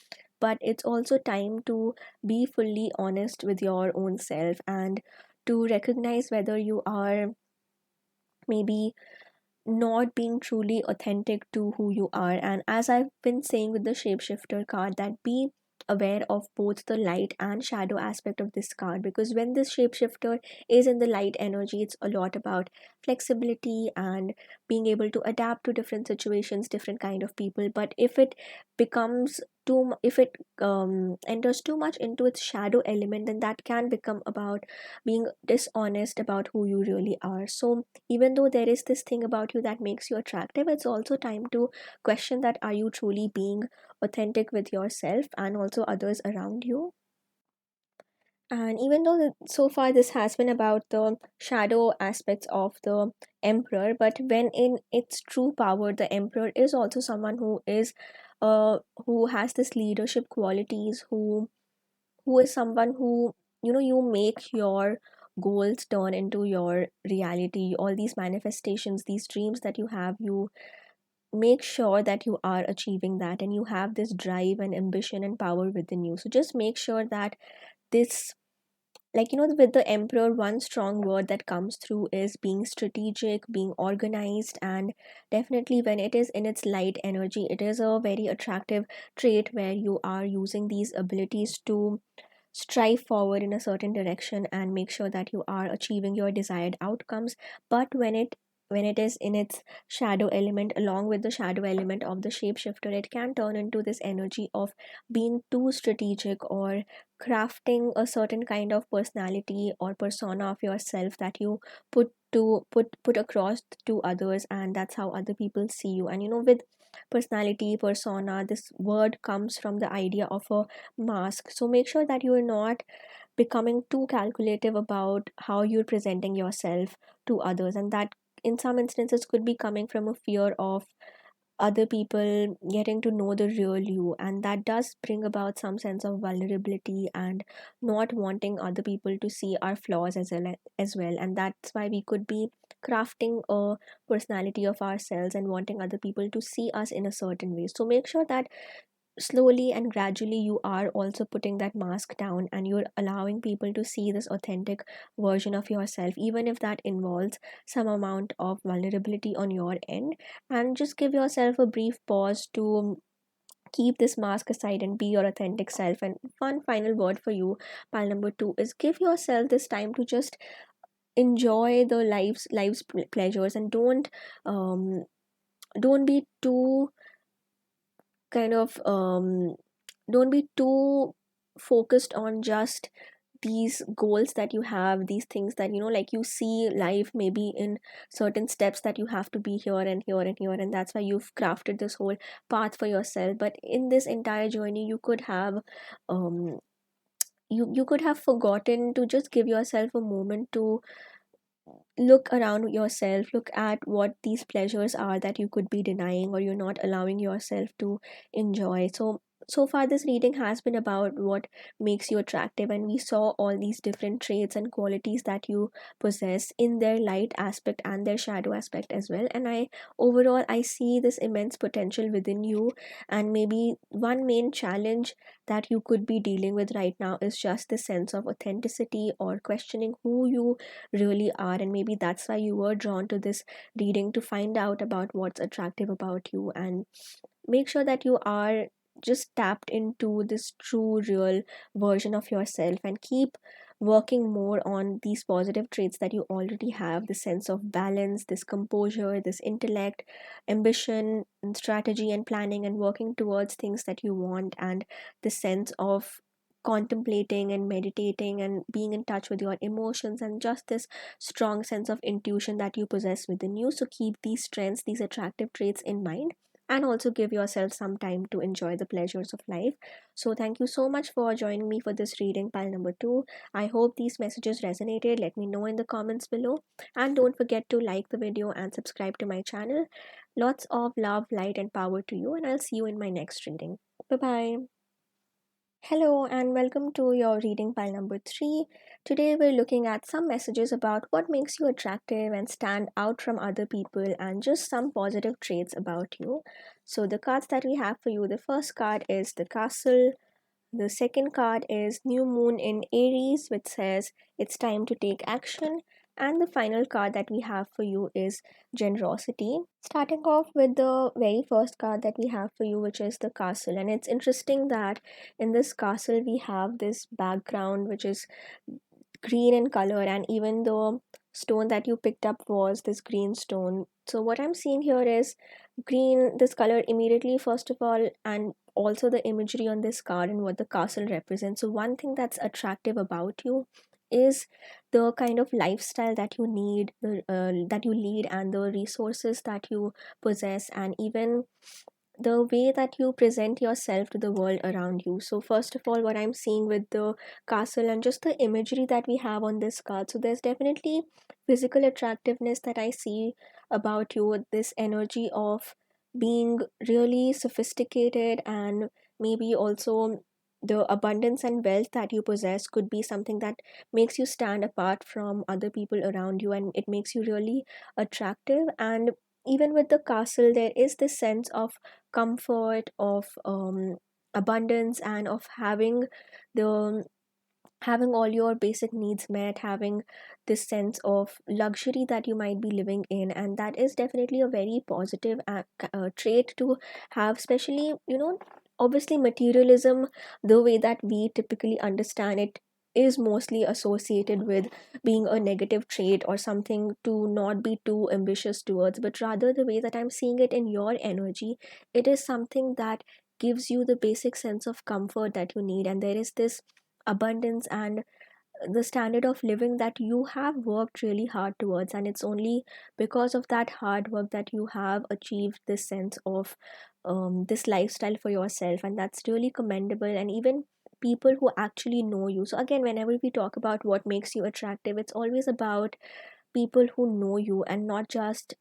But it's also time to be fully honest with your own self, and to recognize whether you are maybe not being truly authentic to who you are. And as I've been saying with the shapeshifter card, that be aware of both the light and shadow aspect of this card, because when this shapeshifter is in the light energy, it's a lot about flexibility and being able to adapt to different situations, different kind of people. But if it becomes if it enters too much into its shadow element, then that can become about being dishonest about who you really are. So even though there is this thing about you that makes you attractive, it's also time to question that, are you truly being authentic with yourself and also others around you? And even though so far this has been about the shadow aspects of the emperor, but when in its true power, the emperor is also someone who has this leadership qualities, who is someone who, you make your goals turn into your reality. All these manifestations, these dreams that you have, you make sure that you are achieving that, and you have this drive and ambition and power within you. So just make sure that this, like, with the emperor, one strong word that comes through is being strategic, being organized. And definitely when it is in its light energy, it is a very attractive trait where you are using these abilities to strive forward in a certain direction and make sure that you are achieving your desired outcomes. But when it is in its shadow element, along with the shadow element of the shapeshifter, it can turn into this energy of being too strategic, or crafting a certain kind of personality or persona of yourself that you put across to others, and that's how other people see you. And with personality, persona, this word comes from the idea of a mask. So make sure that you're not becoming too calculative about how you're presenting yourself to others, and that in some instances could be coming from a fear of other people getting to know the real you, and that does bring about some sense of vulnerability and not wanting other people to see our flaws as well. And that's why we could be crafting a personality of ourselves and wanting other people to see us in a certain way. So make sure that slowly and gradually you are also putting that mask down, and you're allowing people to see this authentic version of yourself, even if that involves some amount of vulnerability on your end. And just give yourself a brief pause to keep this mask aside and be your authentic self. And one final word for you, pile number 2, is give yourself this time to just enjoy the life's pleasures, and don't be too kind of don't be too focused on just these goals that you have, these things that, like, you see life maybe in certain steps that you have to be here and here and here, and that's why you've crafted this whole path for yourself. But in this entire journey, um you could have forgotten to just give yourself a moment to look around yourself, look at what these pleasures are that you could be denying, or you're not allowing yourself to enjoy. So far this reading has been about what makes you attractive, and we saw all these different traits and qualities that you possess in their light aspect and their shadow aspect as well. And I see this immense potential within you. And maybe one main challenge that you could be dealing with right now is just the sense of authenticity, or questioning who you really are. And maybe that's why you were drawn to this reading, to find out about what's attractive about you, and make sure that you are just tapped into this true real version of yourself, and keep working more on these positive traits that you already have: the sense of balance, this composure, this intellect, ambition and strategy and planning, and working towards things that you want, and the sense of contemplating and meditating and being in touch with your emotions, and just this strong sense of intuition that you possess within you. So keep these strengths, these attractive traits in mind, and also give yourself some time to enjoy the pleasures of life. So, thank you so much for joining me for this reading pile number two. I hope these messages resonated. Let me know in the comments below. And don't forget to like the video and subscribe to my channel. Lots of love, light, and power to you, and I'll see you in my next reading. Bye bye. Hello and welcome to your reading pile number three. Today we're looking at some messages about what makes you attractive and stand out from other people and just some positive traits about you. So, the cards that we have for you, the first card is the Castle, the second card is New Moon in Aries, which says it's time to take action. And the final card that we have for you is Generosity. Starting off with the very first card that we have for you, which is the Castle. And it's interesting that in this castle we have this background which is green in color, and even the stone that you picked up was this green stone. So what I'm seeing here is green, this color immediately first of all, and also the imagery on this card and what the castle represents. So one thing that's attractive about you is the kind of lifestyle that you need, that you lead, and the resources that you possess, and even the way that you present yourself to the world around you. So first of all, what I'm seeing with the castle and just the imagery that we have on this card, so there's definitely physical attractiveness that I see about you, with this energy of being really sophisticated, and maybe also the abundance and wealth that you possess could be something that makes you stand apart from other people around you, and it makes you really attractive. And even with the castle, there is this sense of comfort, of abundance, and of the having all your basic needs met, having this sense of luxury that you might be living in. And that is definitely a very positive trait to have, especially, obviously materialism, the way that we typically understand it, is mostly associated with being a negative trait or something to not be too ambitious towards, but rather the way that I'm seeing it in your energy, it is something that gives you the basic sense of comfort that you need. And there is this abundance and the standard of living that you have worked really hard towards, and it's only because of that hard work that you have achieved this sense of this lifestyle for yourself, and that's really commendable. And even people who actually know you, so again, whenever we talk about what makes you attractive, it's always about people who know you and not just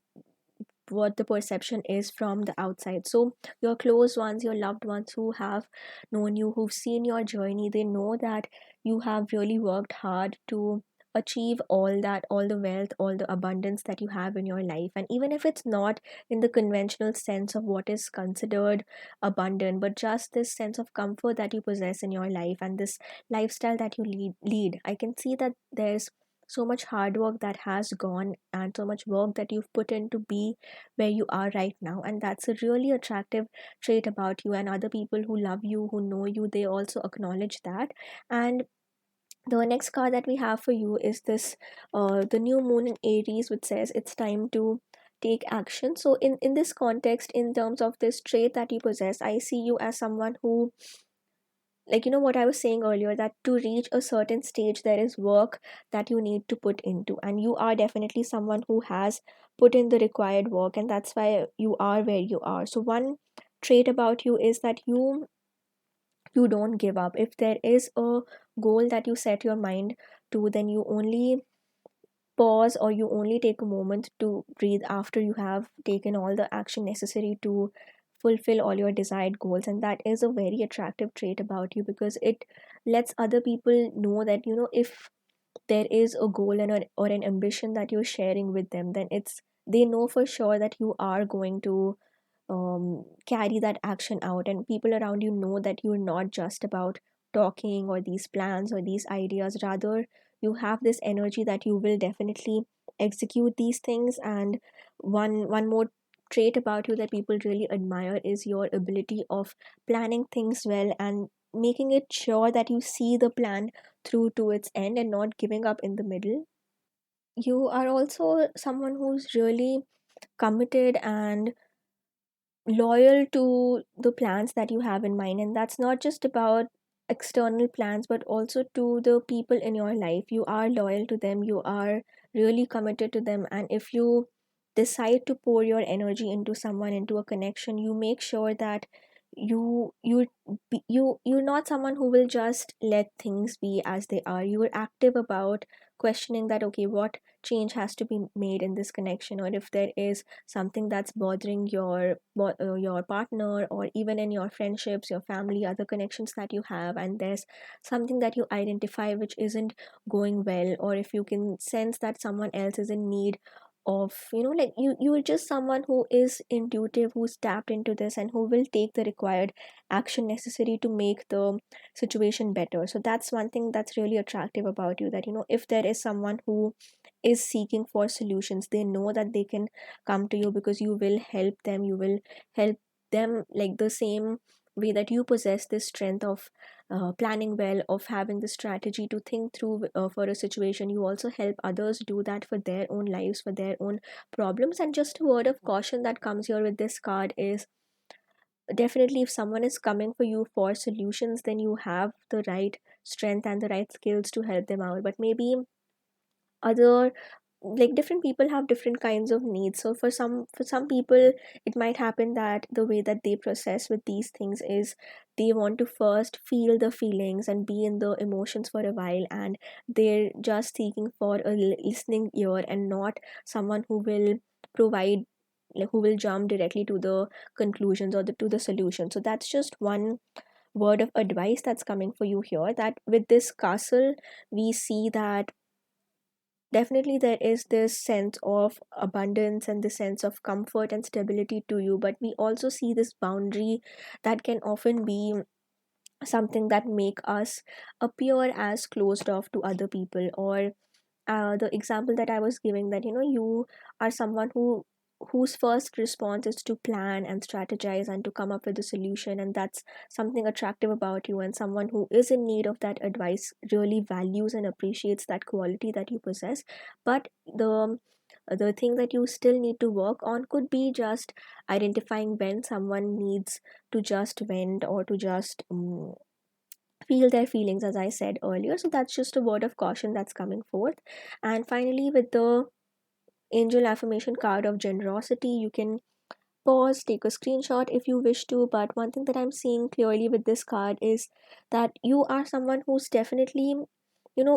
what the perception is from the outside. So your close ones, your loved ones who have known you, who've seen your journey, they know that you have really worked hard to achieve all that, all the wealth, all the abundance that you have in your life. And even if it's not in the conventional sense of what is considered abundant, but just this sense of comfort that you possess in your life and this lifestyle that you lead, I can see that there's so much hard work that has gone and so much work that you've put in to be where you are right now. And that's a really attractive trait about you, and other people who love you, who know you, they also acknowledge that. And the next card that we have for you is this the new moon in Aries, which says it's time to take action. So in this context, in terms of this trait that you possess, I see you as someone who, like, what I was saying earlier, that to reach a certain stage there is work that you need to put into, and you are definitely someone who has put in the required work, and that's why you are where you are. So one trait about you is that you don't give up. If there is a goal that you set your mind to, then you only pause, or you only take a moment to breathe after you have taken all the action necessary to fulfill all your desired goals. And that is a very attractive trait about you, because it lets other people know that, if there is a goal or an ambition that you're sharing with them, then they know for sure that you are going to carry that action out, and people around you know that you're not just about talking or these plans or these ideas, rather you have this energy that you will definitely execute these things. And one more trait about you that people really admire is your ability of planning things well and making it sure that you see the plan through to its end and not giving up in the middle. You are also someone who's really committed and loyal to the plans that you have in mind, and that's not just about external plans but also to the people in your life. You are loyal to them, you are really committed to them, and if you decide to pour your energy into someone, into a connection, you make sure that you're not someone who will just let things be as they are. You are active about questioning that, okay, what change has to be made in this connection, or if there is something that's bothering your partner, or even in your friendships, your family, other connections that you have, and there's something that you identify which isn't going well, or if you can sense that someone else is in need of, like, you're just someone who is intuitive, who's tapped into this, and who will take the required action necessary to make the situation better. So that's one thing that's really attractive about you, that if there is someone who is seeking for solutions, they know that they can come to you, because you will help them. You will help them like the same way that you possess this strength of planning well, of having the strategy to think through for a situation. You also help others do that for their own lives, for their own problems. And just a word of caution that comes here with this card is, definitely, if someone is coming for you for solutions, then you have the right strength and the right skills to help them out. But maybe other, like, different people have different kinds of needs. So for some people, it might happen that the way that they process with these things is, they want to first feel the feelings and be in the emotions for a while, and they're just seeking for a listening ear, and not someone who will provide, like, who will jump directly to the conclusions, or to the solution. So that's just one word of advice that's coming for you here, that with this castle, we see that definitely there is this sense of abundance and the sense of comfort and stability to you, but we also see this boundary that can often be something that make us appear as closed off to other people. Or the example that I was giving, that you are someone whose first response is to plan and strategize and to come up with a solution, and that's something attractive about you. And someone who is in need of that advice really values and appreciates that quality that you possess. But the thing that you still need to work on could be just identifying when someone needs to just vent, or to just feel their feelings, as I said earlier. So that's just a word of caution that's coming forth. And finally, with the angel affirmation card of generosity, you can pause, take a screenshot if you wish to. But one thing that I'm seeing clearly with this card is that you are someone who's definitely,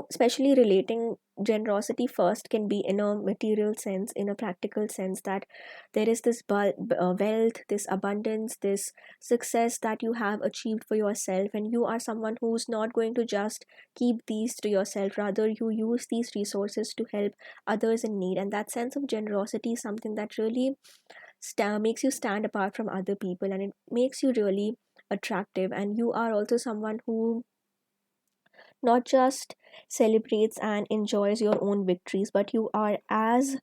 especially relating generosity first, can be in a material sense, in a practical sense, that there is this wealth, this abundance, this success that you have achieved for yourself, and you are someone who's not going to just keep these to yourself. Rather, you use these resources to help others in need. And that sense of generosity is something that really makes you stand apart from other people, and it makes you really attractive. And you are also someone who not just celebrates and enjoys your own victories, but you are as,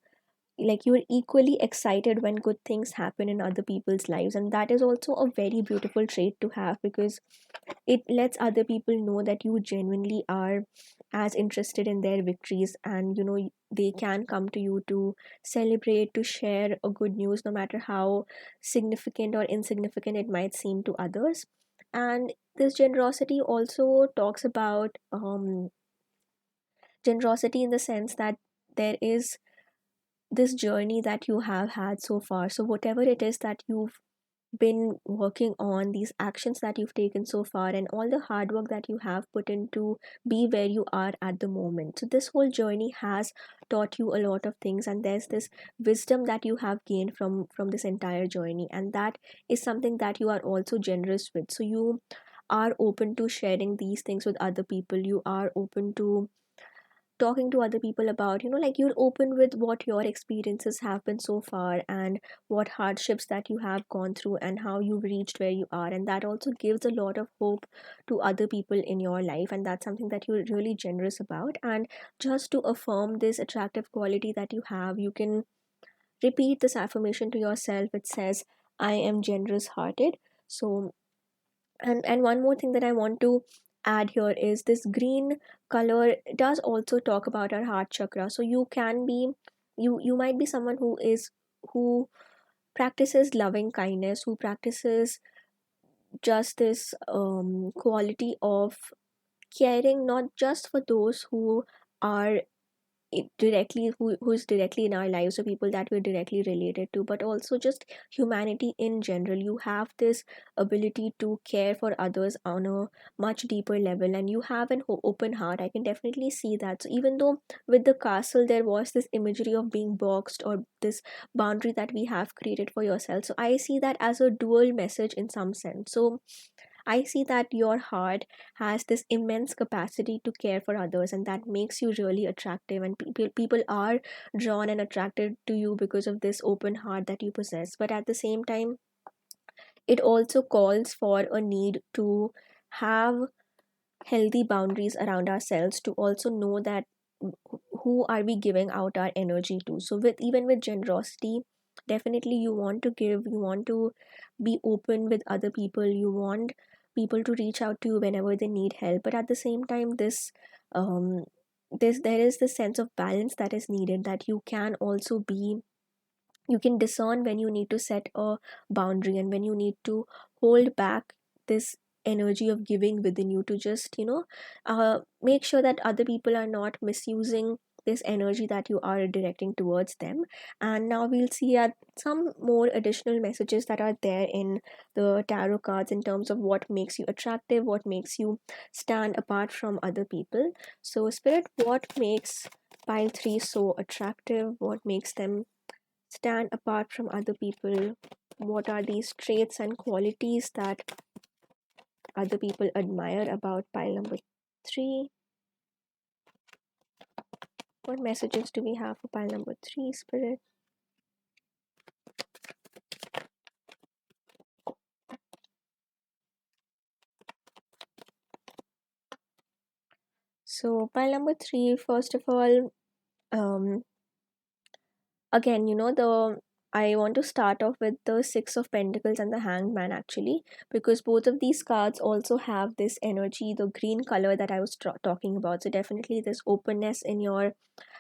like, you're equally excited when good things happen in other people's lives. And that is also a very beautiful trait to have, because it lets other people know that you genuinely are as interested in their victories, and they can come to you to celebrate, to share a good news, no matter how significant or insignificant it might seem to others. And this generosity also talks about generosity in the sense that there is this journey that you have had so far. So whatever it is that you've been working on, these actions that you've taken so far, and all the hard work that you have put into be where you are at the moment. So this whole journey has taught you a lot of things, and there's this wisdom that you have gained from this entire journey, and that is something that you are also generous with. So you are open to sharing these things with other people. You are open to talking to other people about, like, you're open with what your experiences have been so far, and what hardships that you have gone through, and how you've reached where you are. And that also gives a lot of hope to other people in your life, and that's something that you're really generous about. And just to affirm this attractive quality that you have, you can repeat this affirmation to yourself. It says, I am generous hearted. So, and one more thing that I want to add here is, this green color does also talk about our heart chakra. So you can be, you might be someone who practices loving kindness, who practices just this quality of caring, not just for those who are directly, who's directly in our lives, or people that we're directly related to, but also just humanity in general. You have this ability to care for others on a much deeper level, and you have an open heart. I can definitely see that. So even though with the castle there was this imagery of being boxed, or this boundary that we have created for yourself, so I see that as a dual message in some sense. So I see that your heart has this immense capacity to care for others, and that makes you really attractive. And people are drawn and attracted to you because of this open heart that you possess. But at the same time, it also calls for a need to have healthy boundaries around ourselves, to also know that who are we giving out our energy to. So with, even with generosity, definitely you want to give, you want to be open with other people, you want people to reach out to you whenever they need help. But at the same time, um there is this sense of balance that is needed, that you can also be, you can discern when you need to set a boundary, and when you need to hold back this energy of giving within you, to just, make sure that other people are not misusing this energy that you are directing towards them. And now we'll see at some more additional messages that are there in the tarot cards, in terms of what makes you attractive, what makes you stand apart from other people. So spirit, what makes pile 3 so attractive? What makes them stand apart from other people? What are these traits and qualities that other people admire about pile number 3? What messages do we have for pile number 3, spirit? So pile number 3, first of all, um again, the I want to start off with the 6 of Pentacles and the Hanged Man, actually, because both of these cards also have this energy, the green color that I was talking about. So definitely this openness in your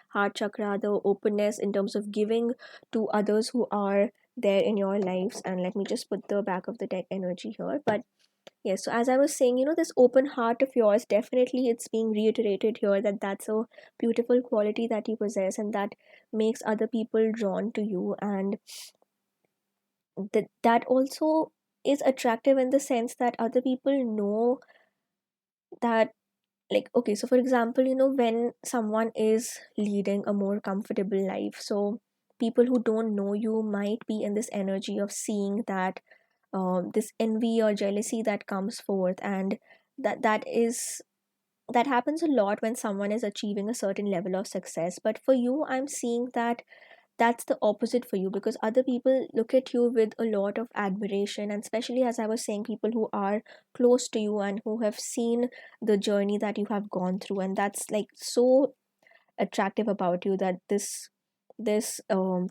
heart chakra, the openness in terms of giving to others who are there in your lives. And let me just put the back of the deck energy here. But yes, so as I was saying, this open heart of yours, definitely it's being reiterated here, that that's a beautiful quality that you possess, and that makes other people drawn to you. And that also is attractive in the sense that other people know that, like, okay, so for example, when someone is leading a more comfortable life, so people who don't know you might be in this energy of seeing that, this envy or jealousy that comes forth. And that happens a lot when someone is achieving a certain level of success. But for you, I'm seeing that that's the opposite for you, because other people look at you with a lot of admiration, and especially, as I was saying, people who are close to you and who have seen the journey that you have gone through. And that's like so attractive about you, that this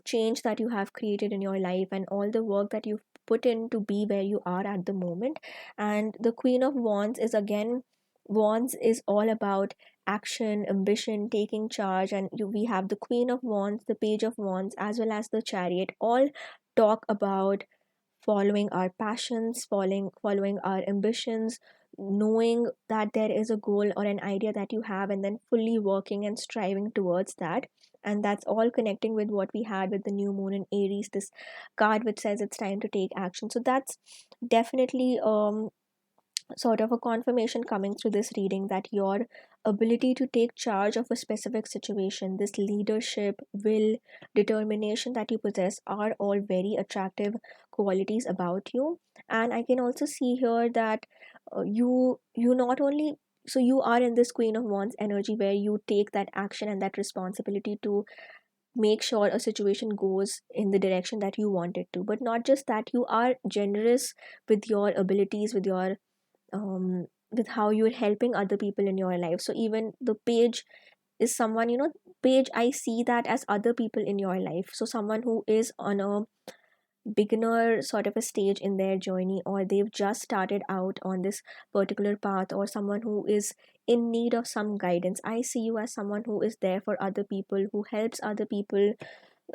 change that you have created in your life, and all the work that you've put in to be where you are at the moment. And the Queen of Wands is, again, wands is all about action, ambition, taking charge. And we have the Queen of Wands, the Page of Wands, as well as the Chariot, all talk about following our passions, following our ambitions, knowing that there is a goal or an idea that you have, and then fully working and striving towards that. And that's all connecting with what we had with the new moon in Aries, this card which says it's time to take action. So that's definitely sort of a confirmation coming through this reading, that your ability to take charge of a specific situation, this leadership, will, determination that you possess, are all very attractive qualities about you. And I can also see here that you not only, so you are in this Queen of Wands energy, where you take that action and that responsibility to make sure a situation goes in the direction that you want it to. But not just that, you are generous with your abilities, with how you're helping other people in your life. So even the Page is someone, Page, I see that as other people in your life. So someone who is on a beginner sort of a stage in their journey, or they've just started out on this particular path, or someone who is in need of some guidance. I see you as someone who is there for other people, who helps other people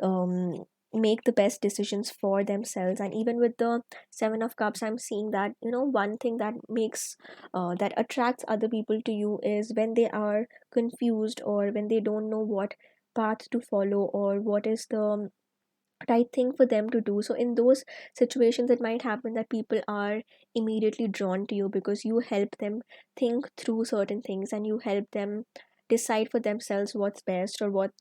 um make the best decisions for themselves. And even with the 7 of Cups, I'm seeing that, one thing that makes that attracts other people to you is when they are confused, or when they don't know what path to follow, or what is the right thing for them to do. So in those situations, it might happen that people are immediately drawn to you because you help them think through certain things, and you help them decide for themselves what's best, or what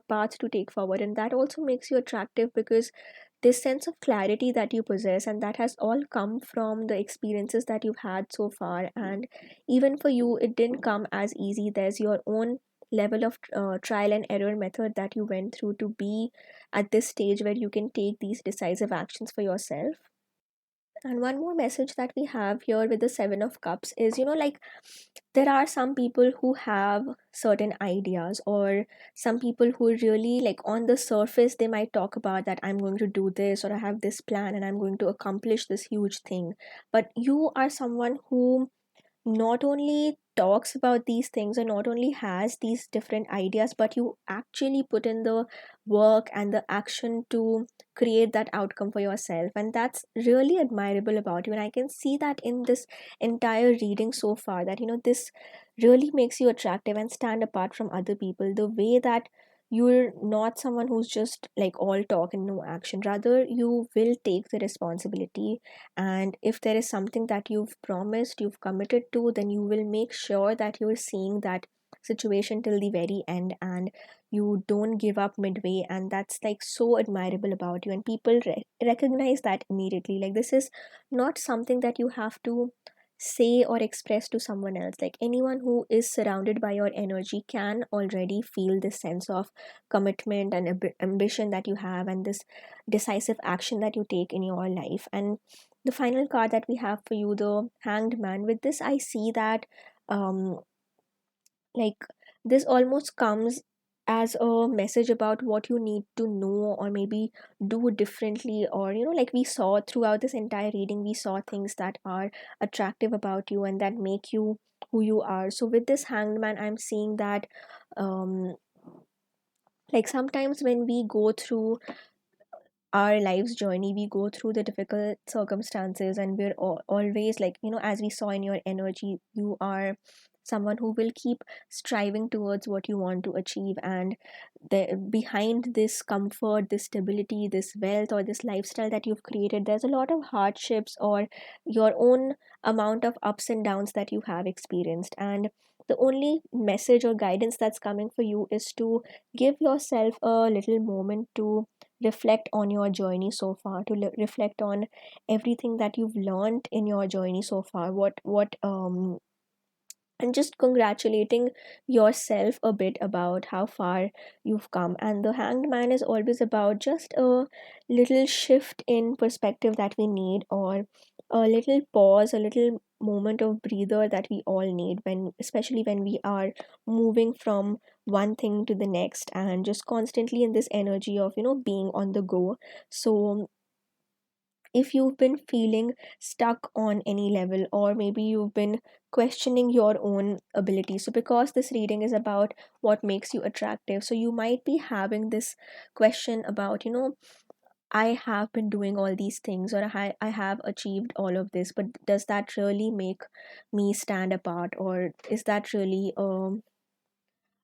path to take forward. And that also makes you attractive, because this sense of clarity that you possess, and that has all come from the experiences that you've had so far. And even for you, it didn't come as easy. There's your own level of trial and error method that you went through to be at this stage where you can take these decisive actions for yourself. And one more message that we have here with the Seven of Cups is, like, there are some people who have certain ideas, or some people who really, like, on the surface, they might talk about that I'm going to do this, or I have this plan and I'm going to accomplish this huge thing. But you are someone who not only talks about these things, or not only has these different ideas, but you actually put in the work and the action to create that outcome for yourself. And that's really admirable about you. And I can see that in this entire reading so far, that this really makes you attractive and stand apart from other people. The way that you're not someone who's just like all talk and no action, rather you will take the responsibility. And if there is something that you've promised, you've committed to, then you will make sure that you're seeing that situation till the very end, and you don't give up midway. And that's like so admirable about you, and people recognize that immediately. Like, this is not something that you have to say or express to someone else. Like, anyone who is surrounded by your energy can already feel this sense of commitment and ambition that you have, and this decisive action that you take in your life. And the final card that we have for you, the Hanged Man, with this I see that um like, this almost comes as a message about what you need to know, or maybe do differently. Or like, we saw throughout this entire reading, we saw things that are attractive about you and that make you who you are. So with this Hanged Man, I'm seeing that um like, sometimes when we go through our life's journey, we go through the difficult circumstances, and we're always, like, as we saw in your energy, you are someone who will keep striving towards what you want to achieve. And behind this comfort, this stability, this wealth, or this lifestyle that you've created, there's a lot of hardships, or your own amount of ups and downs that you have experienced. And the only message or guidance that's coming for you is to give yourself a little moment to reflect on your journey so far, to reflect on everything that you've learned in your journey so far, what and just congratulating yourself a bit about how far you've come. And the Hanged Man is always about just a little shift in perspective that we need, or a little pause, a little moment of breather that we all need, when especially when we are moving from one thing to the next, and just constantly in this energy of being on the go. So if you've been feeling stuck on any level, or maybe you've been questioning your own ability, so because this reading is about what makes you attractive, so you might be having this question about, I have been doing all these things, or I have achieved all of this, but does that really make me stand apart, or is that really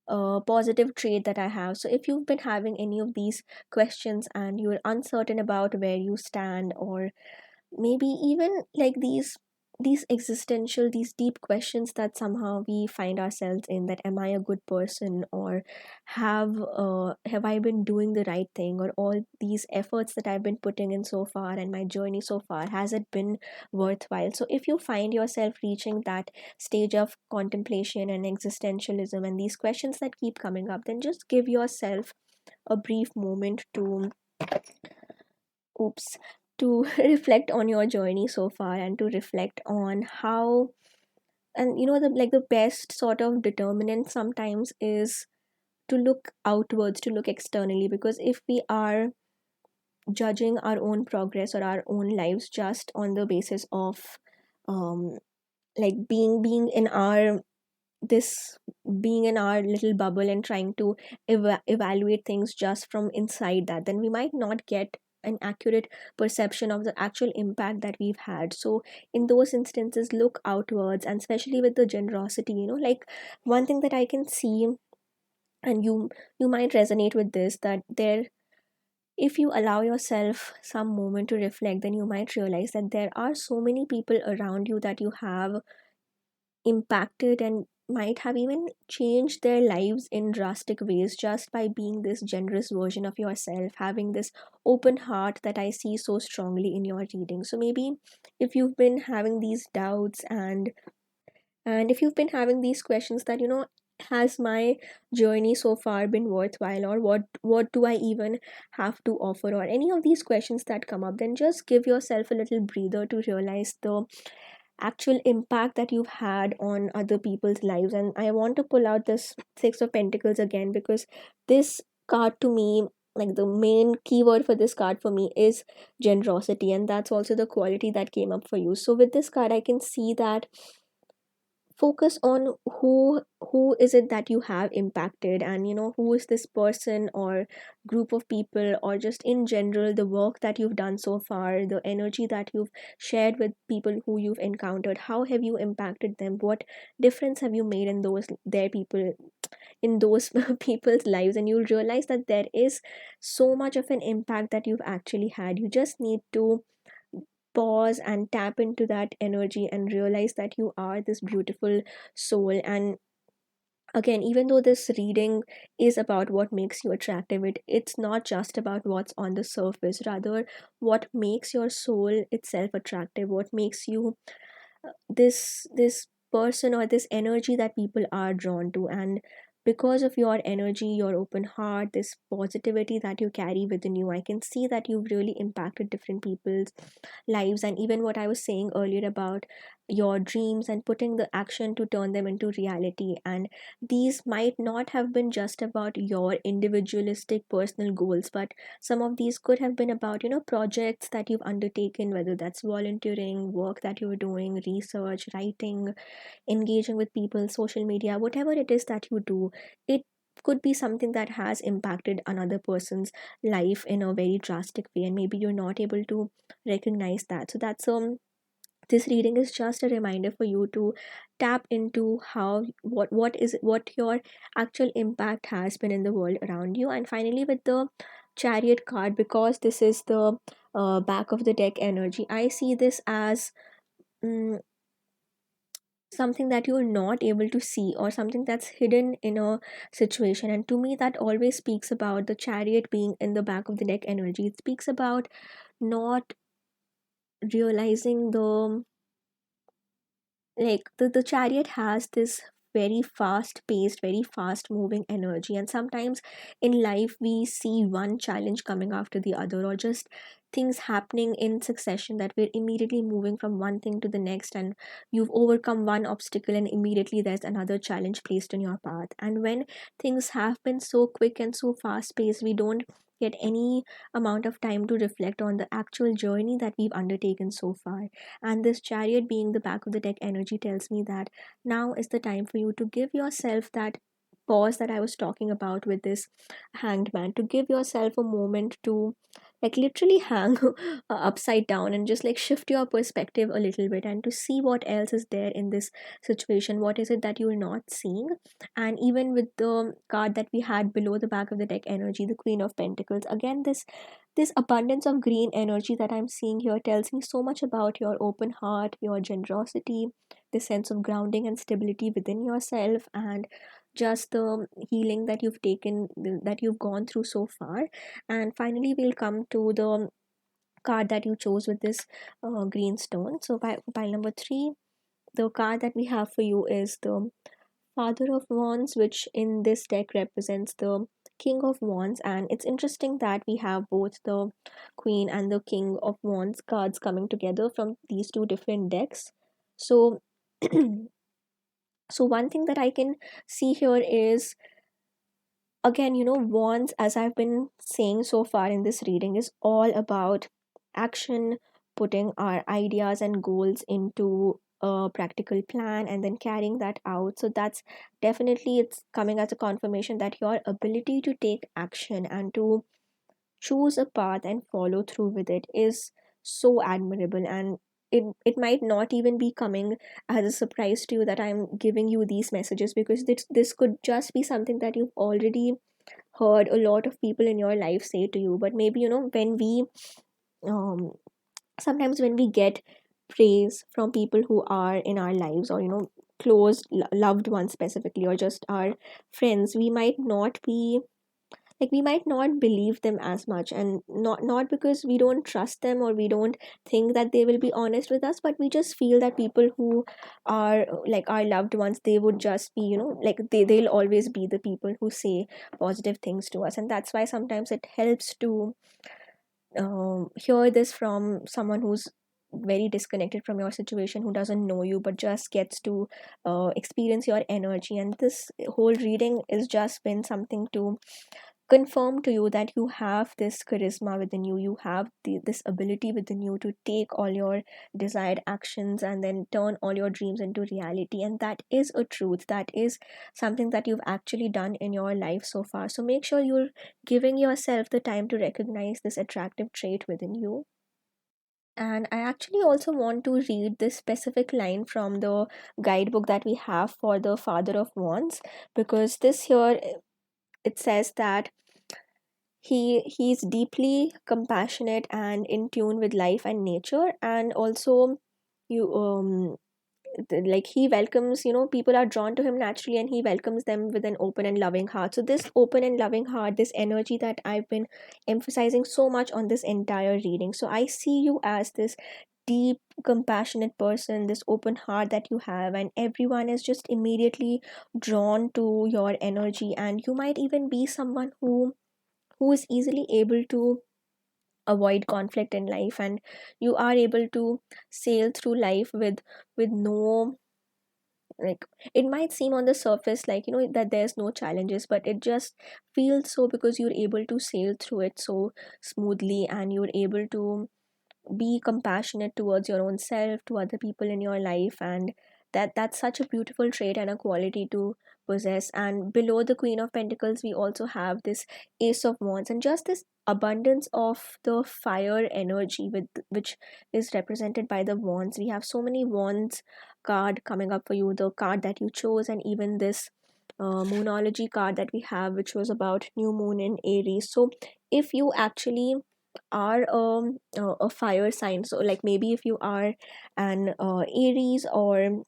a positive trait that I have? So if you've been having any of these questions, and you're uncertain about where you stand, or maybe even like these existential, these deep questions that somehow we find ourselves in, that am I a good person, or have I been doing the right thing, or all these efforts that I've been putting in so far, and my journey so far, has it been worthwhile? So if you find yourself reaching that stage of contemplation and existentialism, and these questions that keep coming up, then just give yourself a brief moment to oops to reflect on your journey so far, and to reflect on how, and the best sort of determinant sometimes is to look outwards, to look externally. Because if we are judging our own progress or our own lives just on the basis of um like being in our this being in our little bubble, and trying to evaluate things just from inside that, then we might not get an accurate perception of the actual impact that we've had. So in those instances, look outwards, and especially with the generosity, like, one thing that I can see and you might resonate with this, that there, if you allow yourself some moment to reflect, then you might realize that there are so many people around you that you have impacted and might have even changed their lives in drastic ways just by being this generous version of yourself, having this open heart that I see so strongly in your reading. So maybe if you've been having these doubts, and if you've been having these questions that, has my journey so far been worthwhile, or what do I even have to offer, or any of these questions that come up, then just give yourself a little breather to realize the actual impact that you've had on other people's lives. And I want to pull out this Six of Pentacles again, because this card to me, like the main keyword for this card for me is generosity, and that's also the quality that came up for you. So with this card I can see that focus on who is it that you have impacted, and who is this person or group of people, or just in general the work that you've done so far, the energy that you've shared with people who you've encountered. How have you impacted them? What difference have you made in those people's lives? And you'll realize that there is so much of an impact that you've actually had. You just need to pause and tap into that energy and realize that you are this beautiful soul. And again, even though this reading is about what makes you attractive, it's not just about what's on the surface, rather what makes your soul itself attractive, what makes you this person or this energy that people are drawn to. And because of your energy, your open heart, this positivity that you carry within you, I can see that you've really impacted different people's lives. And even what I was saying earlier about your dreams and putting the action to turn them into reality, and these might not have been just about your individualistic personal goals, but some of these could have been about projects that you've undertaken, whether that's volunteering work that you're doing, research, writing, engaging with people, social media, whatever it is that you do. It could be something that has impacted another person's life in a very drastic way, and maybe you're not able to recognize that. So that's this reading is just a reminder for you to tap into how what your actual impact has been in the world around you. And finally, with the Chariot card, because this is the back of the deck energy, I see this as mm, something that you're not able to see, or something that's hidden in a situation. And to me, that always speaks about the Chariot being in the back of the deck energy. It speaks about not realizing the, like, the Chariot has this very fast paced, very fast moving energy, and sometimes in life we see one challenge coming after the other, or just things happening in succession, that we're immediately moving from one thing to the next, and you've overcome one obstacle and immediately there's another challenge placed in your path. And when things have been so quick and so fast paced, we don't get any amount of time to reflect on the actual journey that we've undertaken so far. And this Chariot being the back of the deck energy tells me that now is the time for you to give yourself that pause that I was talking about with this Hanged Man, to give yourself a moment to, like, literally hang upside down and just like shift your perspective a little bit, and to see what else is there in this situation. What is it that you're not seeing? And even with the card that we had below the back of the deck energy, the Queen of Pentacles, again, this abundance of green energy that I'm seeing here tells me so much about your open heart, your generosity, the sense of grounding and stability within yourself, and just the healing that you've taken, that you've gone through so far. And finally, we'll come to the card that you chose with this green stone. So, by pile number three, the card that we have for you is the Father of Wands, which in this deck represents the King of Wands. And it's interesting that we have both the Queen and the King of Wands cards coming together from these two different decks. So, so one thing that I can see here is, again, wands, as I've been saying so far in this reading, is all about action, putting our ideas and goals into a practical plan and then carrying that out. So that's definitely, it's coming as a confirmation that your ability to take action and to choose a path and follow through with it is so admirable. And it might not even be coming as a surprise to you that I'm giving you these messages, because this could just be something that you've already heard a lot of people in your life say to you. But maybe, when we um sometimes when we get praise from people who are in our lives, or close loved ones specifically, or just our friends, we might not believe them as much, and not because we don't trust them or we don't think that they will be honest with us, but we just feel that people who are like our loved ones, they would just be, like they'll always be the people who say positive things to us. And that's why sometimes it helps to hear this from someone who's very disconnected from your situation, who doesn't know you but just gets to experience your energy. And this whole reading is just been something to confirm to you that you have this charisma within you, you have this ability within you to take all your desired actions and then turn all your dreams into reality. And that is a truth, that is something that you've actually done in your life so far. So make sure you're giving yourself the time to recognize this attractive trait within you. And I actually also want to read this specific line from the guidebook that we have for the Father of Wands, because this here, it says that he's deeply compassionate and in tune with life and nature. And also, you like he welcomes, people are drawn to him naturally, and he welcomes them with an open and loving heart. So this open and loving heart, this energy that I've been emphasizing so much on this entire reading, so I see you as this deep compassionate person, this open heart that you have, and everyone is just immediately drawn to your energy. And you might even be someone who is easily able to avoid conflict in life, and you are able to sail through life with no, like, it might seem on the surface like, that there's no challenges, but it just feels so because you're able to sail through it so smoothly, and you're able to be compassionate towards your own self, to other people in your life. And that's such a beautiful trait and a quality to possess. And below the Queen of Pentacles, we also have this Ace of Wands, and just this abundance of the fire energy with which is represented by the wands. We have so many wands card coming up for you, the card that you chose, and even this moonology card that we have, which was about new moon in Aries. So if you actually are a fire sign, so like maybe if you are an Aries or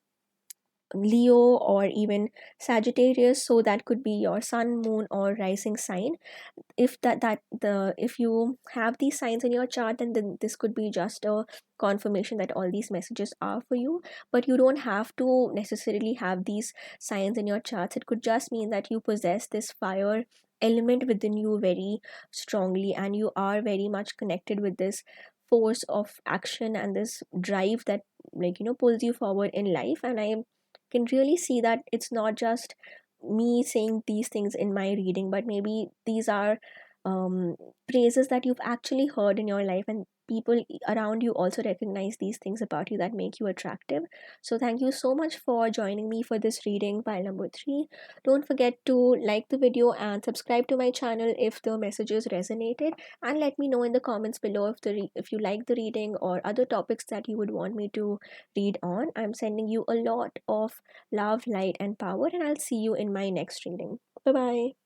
Leo or even Sagittarius, so that could be your sun, moon, or rising sign. If if you have these signs in your chart, then this could be just a confirmation that all these messages are for you. But you don't have to necessarily have these signs in your charts. It could just mean that you possess this fire element within you very strongly, and you are very much connected with this force of action and this drive that, like, pulls you forward in life. And I can really see that it's not just me saying these things in my reading, but maybe these are um, praises that you've actually heard in your life, and people around you also recognize these things about you that make you attractive. So thank you so much for joining me for this reading, pile number 3. Don't forget to like the video and subscribe to my channel if the messages resonated, and let me know in the comments below if if you like the reading or other topics that you would want me to read on. I'm sending you a lot of love, light, and power, and I'll see you in my next reading. Bye bye.